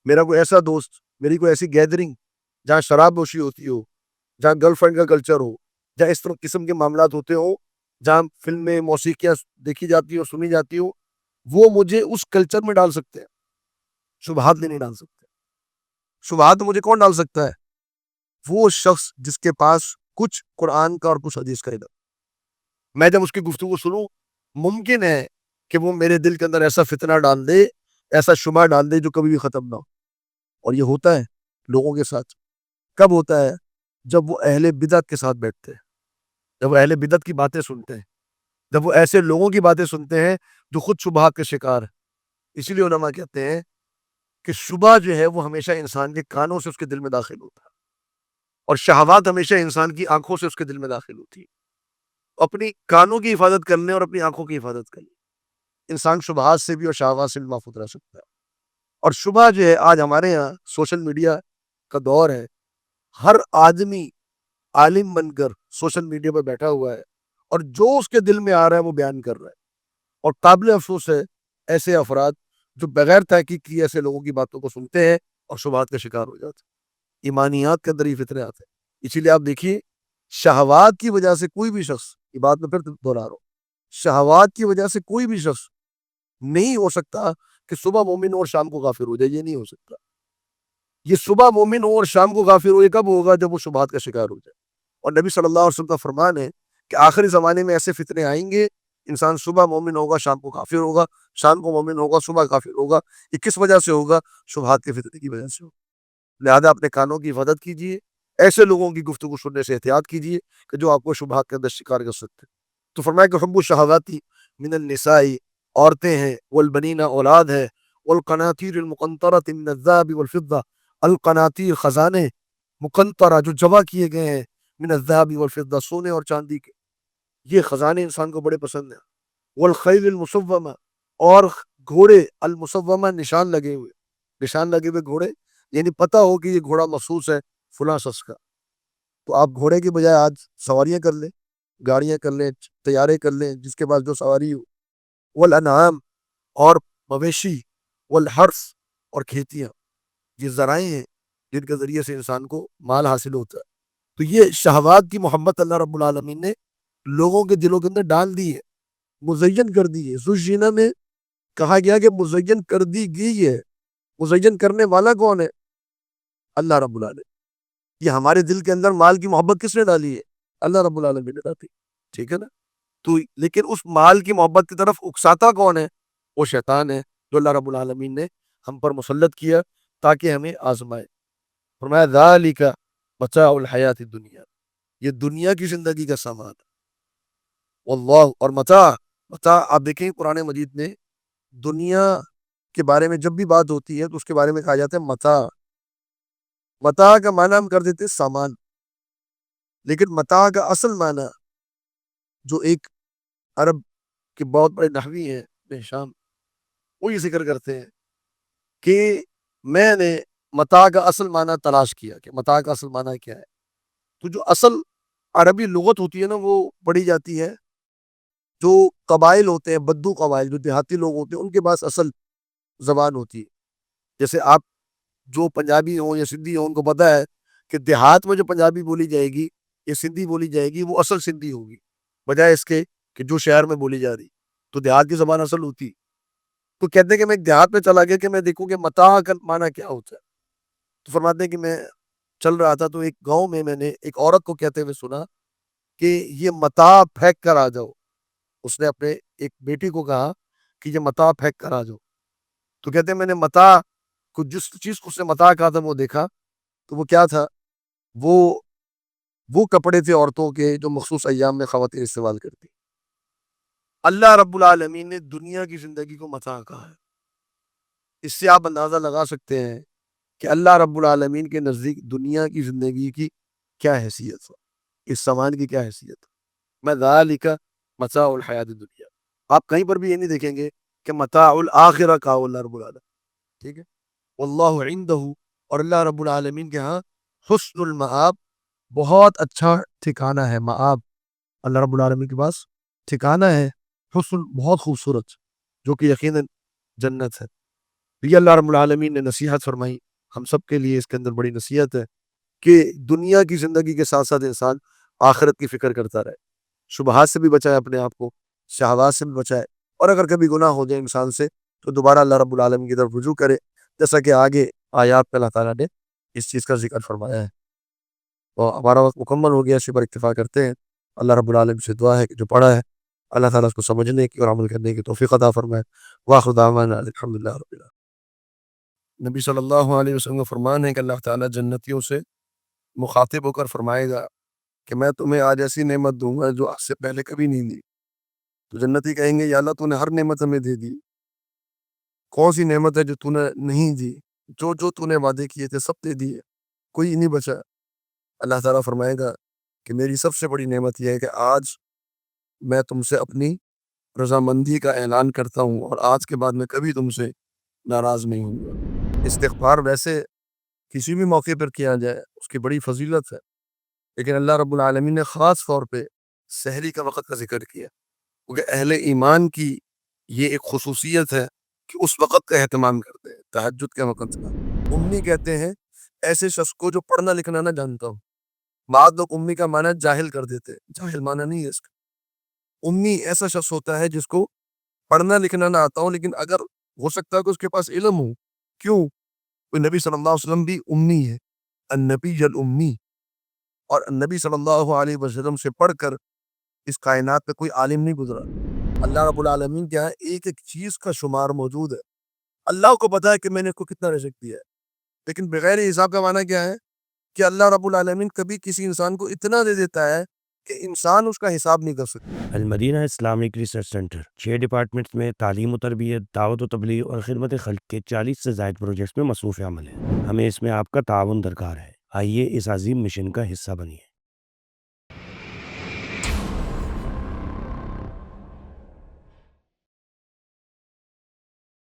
میرا کوئی ایسا دوست، میری کوئی ایسی گیدرنگ جہاں شراب نوشی ہوتی ہو، جہاں گرل فرینڈ کا کلچر ہو، جہاں اس طرح قسم کے معاملات ہوتے ہوں، جہاں فلمیں موسیقیاں دیکھی جاتی ہو، سنی جاتی ہو، وہ مجھے اس کلچر میں ڈال سکتے ہیں، شبہات میں نہیں ڈال سکتے. شبہات مجھے کون ڈال سکتا ہے؟ وہ شخص جس کے پاس کچھ قرآن کا اور کچھ حدیث کا علم. میں جب اس کی گفتگو سنوں ممکن ہے کہ وہ میرے دل کے اندر ایسا فتنہ ڈال دے، ایسا شبہ ڈال دے جو کبھی بھی ختم نہ ہو. اور یہ ہوتا ہے لوگوں کے ساتھ. کب ہوتا ہے؟ جب وہ اہل بدعت کے ساتھ بیٹھتے ہیں، جب وہ اہل بدعت کی باتیں سنتے ہیں، جب وہ ایسے لوگوں کی باتیں سنتے ہیں جو خود شبہات کے شکار ہیں. اسی لیے علماء کہتے ہیں کہ شبہ جو ہے وہ ہمیشہ انسان کے کانوں سے اس کے دل میں داخل ہوتا ہے، اور شہوات ہمیشہ انسان کی آنکھوں سے اس کے دل میں داخل ہوتی ہے. اپنی کانوں کی حفاظت کرنے اور اپنی آنکھوں کی حفاظت کرنے انسان شبہات سے بھی اور شہوات سے بھی محفوظ رہ سکتا ہے. اور شبہ جو ہے آج ہمارے ہاں سوشل میڈیا کا دور ہے، ہر آدمی عالم بن کر سوشل میڈیا پر بیٹھا ہوا ہے اور جو اس کے دل میں آ رہا ہے وہ بیان کر رہا ہے. اور قابل افسوس ہے ایسے افراد جو بغیر تحقیق کیے ایسے لوگوں کی باتوں کو سنتے ہیں اور شبہات کا شکار ہو جاتے ہیں. ایمانیات کے اندر یہ فتنے آتے ہیں. اسی لیے آپ دیکھیے شہوات کی وجہ سے کوئی بھی شخص، یہ بات میں پھر دوہرا رہا ہوں، شہوات کی وجہ سے کوئی بھی شخص نہیں ہو سکتا کہ صبح مومن ہو اور شام کو کافر ہو جائے. یہ نہیں ہو سکتا. یہ صبح مومن ہو اور شام کو کافر ہو، یہ کب ہوگا؟ جب وہ شبہات کا شکار ہو جائے. اور نبی صلی اللہ علیہ وسلم کا فرمان ہے کہ آخری زمانے میں ایسے فتنے آئیں گے، انسان صبح مومن ہوگا شام کو کافر ہوگا، شام کو مومن ہوگا صبح کافر ہوگا. یہ کس وجہ سے ہوگا؟ شبہات کے فتنے کی وجہ سے ہوگا. لہذا اپنے کانوں کی حفاظت کیجیے، ایسے لوگوں کی گفتگو سننے سے احتیاط کیجیے کہ جو آپ کو شبہات کے اندر شکار کر سکتے. تو فرمایا کہ حب الشہواتی من النساء، عورتیں ہیں، والبنین اولاد ہے، والقناطیر المقنطرۃ من الذهب والفضہ، القناطیر خزانے، مقنطرہ جو جمع کیے گئے ہیں، من الذهب والفضہ سونے اور چاندی کے، یہ خزانے انسان کو بڑے پسند ہیں، والخیل المسومہ، اور گھوڑے المسومہ نشان لگے ہوئے، نشان لگے ہوئے گھوڑے، یعنی پتہ ہو کہ یہ گھوڑا مخصوص ہے فلاں شخص کا، تو آپ گھوڑے کی بجائے آج سواریاں کر لیں، گاڑیاں کر لیں، طیارے کر لیں، جس کے پاس جو سواری ہو، والانعام، اور مویشی، والحرث، اور کھیتیاں، یہ ذرائع ہیں جن کے ذریعے سے انسان کو مال حاصل ہوتا ہے۔ تو یہ شہوات کی محبت اللہ رب العالمین نے لوگوں کے دلوں کے اندر ڈال دی ہے، مزین کر دی ہے۔ زوجینہ میں کہا گیا کہ مزین کر دی گئی ہے، مزین کرنے والا کون ہے؟ اللہ رب العالمین۔ یہ ہمارے دل کے اندر مال کی محبت کس نے ڈالی ہے؟ اللہ رب العالمین نے ڈالی، ٹھیک ہے نا؟ تو لیکن اس مال کی محبت کی طرف اکساتا کون ہے؟ وہ شیطان ہے، جو اللہ رب العالمین نے ہم پر مسلط کیا تاکہ ہمیں آزمائے۔ فرمایا ذالک متاع الحیات الدنیا، یہ دنیا کی زندگی کا سامان ہے۔ واللہ، اور متاع، متاع آپ دیکھیں قرآن مجید میں دنیا کے بارے میں جب بھی بات ہوتی ہے تو اس کے بارے میں کہا جاتا ہے متاع۔ متاع کا معنی ہم کر دیتے ہیں سامان، لیکن متاع کا اصل معنی جو ایک عرب کے بہت بڑے نحوی ہیں ابن ہشام، وہ یہ ذکر کرتے ہیں کہ میں نے متاع کا اصل معنی تلاش کیا کہ متاع کا اصل معنی کیا ہے، تو جو اصل عربی لغت ہوتی ہے نا وہ پڑھی جاتی ہے، جو قبائل ہوتے ہیں، بدو قبائل جو دیہاتی لوگ ہوتے ہیں، ان کے پاس اصل زبان ہوتی ہے۔ جیسے آپ جو پنجابی ہوں یا سندھی ہوں ان کو پتہ ہے کہ دیہات میں جو پنجابی بولی جائے گی یا سندھی بولی جائے گی وہ اصل سندھی ہوگی، بجائے اس کے کہ جو شہر میں بولی جا رہی، تو دیہات کی زبان اصل ہوتی۔ تو کہتے ہیں کہ میں ایک دیہات میں چلا گیا کہ میں دیکھوں کہ متاع کا معنی کیا ہوتا ہے، تو فرماتے ہیں کہ میں چل رہا تھا تو ایک گاؤں میں نے ایک عورت کو کہتے ہوئے سنا کہ یہ متاع پھینک کر آ جاؤ۔ اس نے اپنے ایک بیٹی کو کہا کہ یہ متاع پھینک کر آ جاؤ، تو کہتے ہیں میں نے متاع کو، جس چیز کو اس نے متاع کہا تھا وہ دیکھا، تو وہ کیا تھا؟ وہ کپڑے تھے عورتوں کے جو مخصوص ایام میں خواتین استعمال کرتی۔ اللہ رب العالمین نے دنیا کی زندگی کو متاع کہا ہے۔ اس سے آپ اندازہ لگا سکتے ہیں کہ اللہ رب العالمین کے نزدیک دنیا کی زندگی کی کیا حیثیت ہے، اس سامان کی کیا حیثیت ہے۔ میں ذالک متاع الحیات الدنیا، آپ کہیں پر بھی یہ نہیں دیکھیں گے کہ متاع الآخرہ کہا اللہ رب العالمین، ٹھیک ہے؟ واللہ عندہ، اور اللہ رب العالمین کے ہاں حسن المآب، بہت اچھا ٹھکانہ ہے۔ مآب، اللہ رب العالمین کے پاس ٹھکانہ ہے حسن، بہت خوبصورت، جو کہ یقیناً جنت ہے۔ یہ اللہ رب العالمین نے نصیحت فرمائی ہم سب کے لیے، اس کے اندر بڑی نصیحت ہے کہ دنیا کی زندگی کے ساتھ ساتھ انسان آخرت کی فکر کرتا رہے، شبہات سے بھی بچائے اپنے آپ کو، شہوات سے بھی بچائے، اور اگر کبھی گناہ ہو جائے انسان سے تو دوبارہ اللہ رب العالمین کی طرف رجوع کرے، جیسا کہ آگے آیات میں اللہ تعالیٰ نے اس چیز کا ذکر فرمایا ہے۔ اور ہمارا وقت مکمل ہو گیا، اسی پر اکتفا کرتے ہیں۔ اللہ رب العالمین سے دعا ہے کہ جو پڑھا ہے اللہ تعالیٰ اس کو سمجھنے کی اور عمل کرنے کی توفیق عطا فرمائے۔ وآخر دعوانا الحمدللہ رب العالمین۔ نبی صلی اللہ علیہ وسلم کا فرمان ہے کہ اللہ تعالیٰ جنتیوں سے مخاطب ہو کر فرمائے گا کہ میں تمہیں آج ایسی نعمت دوں گا جو آج سے پہلے کبھی نہیں دی۔ تو جنتی کہیں گے یا اللہ تو نے ہر نعمت ہمیں دے دی، کون سی نعمت ہے جو تو نے نہیں دی؟ جو تو نے وعدے کیے تھے سب دے دیے، کوئی نہیں بچا۔ اللہ تعالیٰ فرمائے گا کہ میری سب سے بڑی نعمت یہ ہے کہ آج میں تم سے اپنی رضامندی کا اعلان کرتا ہوں، اور آج کے بعد میں کبھی تم سے ناراض نہیں ہوں گا۔ استغفار ویسے کسی بھی موقع پر کیا جائے اس کی بڑی فضیلت ہے، لیکن اللہ رب العالمین نے خاص طور پہ سحری کا وقت کا ذکر کیا، کیونکہ اہل ایمان کی یہ ایک خصوصیت ہے کہ اس وقت کا اہتمام کرتے ہیں، تہجد کے وقت کا۔ امی کہتے ہیں ایسے شخص کو جو پڑھنا لکھنا نہ جانتا ہو۔ بعض لوگ امی کا معنی جاہل کر دیتے، جاہل معنی نہیں ہے اس کا۔ امی ایسا شخص ہوتا ہے جس کو پڑھنا لکھنا نہ آتا ہو، لیکن اگر ہو سکتا ہے کہ اس کے پاس علم ہو۔ کیوں؟ نبی صلی اللہ علیہ وسلم بھی امی ہے، النبی الامی، اور نبی صلی اللہ علیہ وسلم سے پڑھ کر اس کائنات پہ کوئی عالم نہیں گزرا۔ اللہ رب العالمین کے یہاں ایک ایک چیز کا شمار موجود ہے۔ اللہ کو پتا ہے کہ میں نے اس کو کتنا رزق دیا ہے، لیکن بغیر حساب کا معنی کیا ہے کہ اللہ رب العالمین کبھی کسی انسان کو اتنا دے دیتا ہے کہ انسان اس کا حساب نہیں کر سکتا۔ المدینہ اسلامک ریسرچ سینٹر 6 ڈپارٹمنٹس میں تعلیم و تربیت، دعوت و تبلیغ اور خدمت خلق کے 40 سے زائد پروجیکٹس میں مصروف عمل ہے۔ ہمیں اس میں آپ کا تعاون درکار ہے۔ آئیے اس عظیم مشن کا حصہ بنیے۔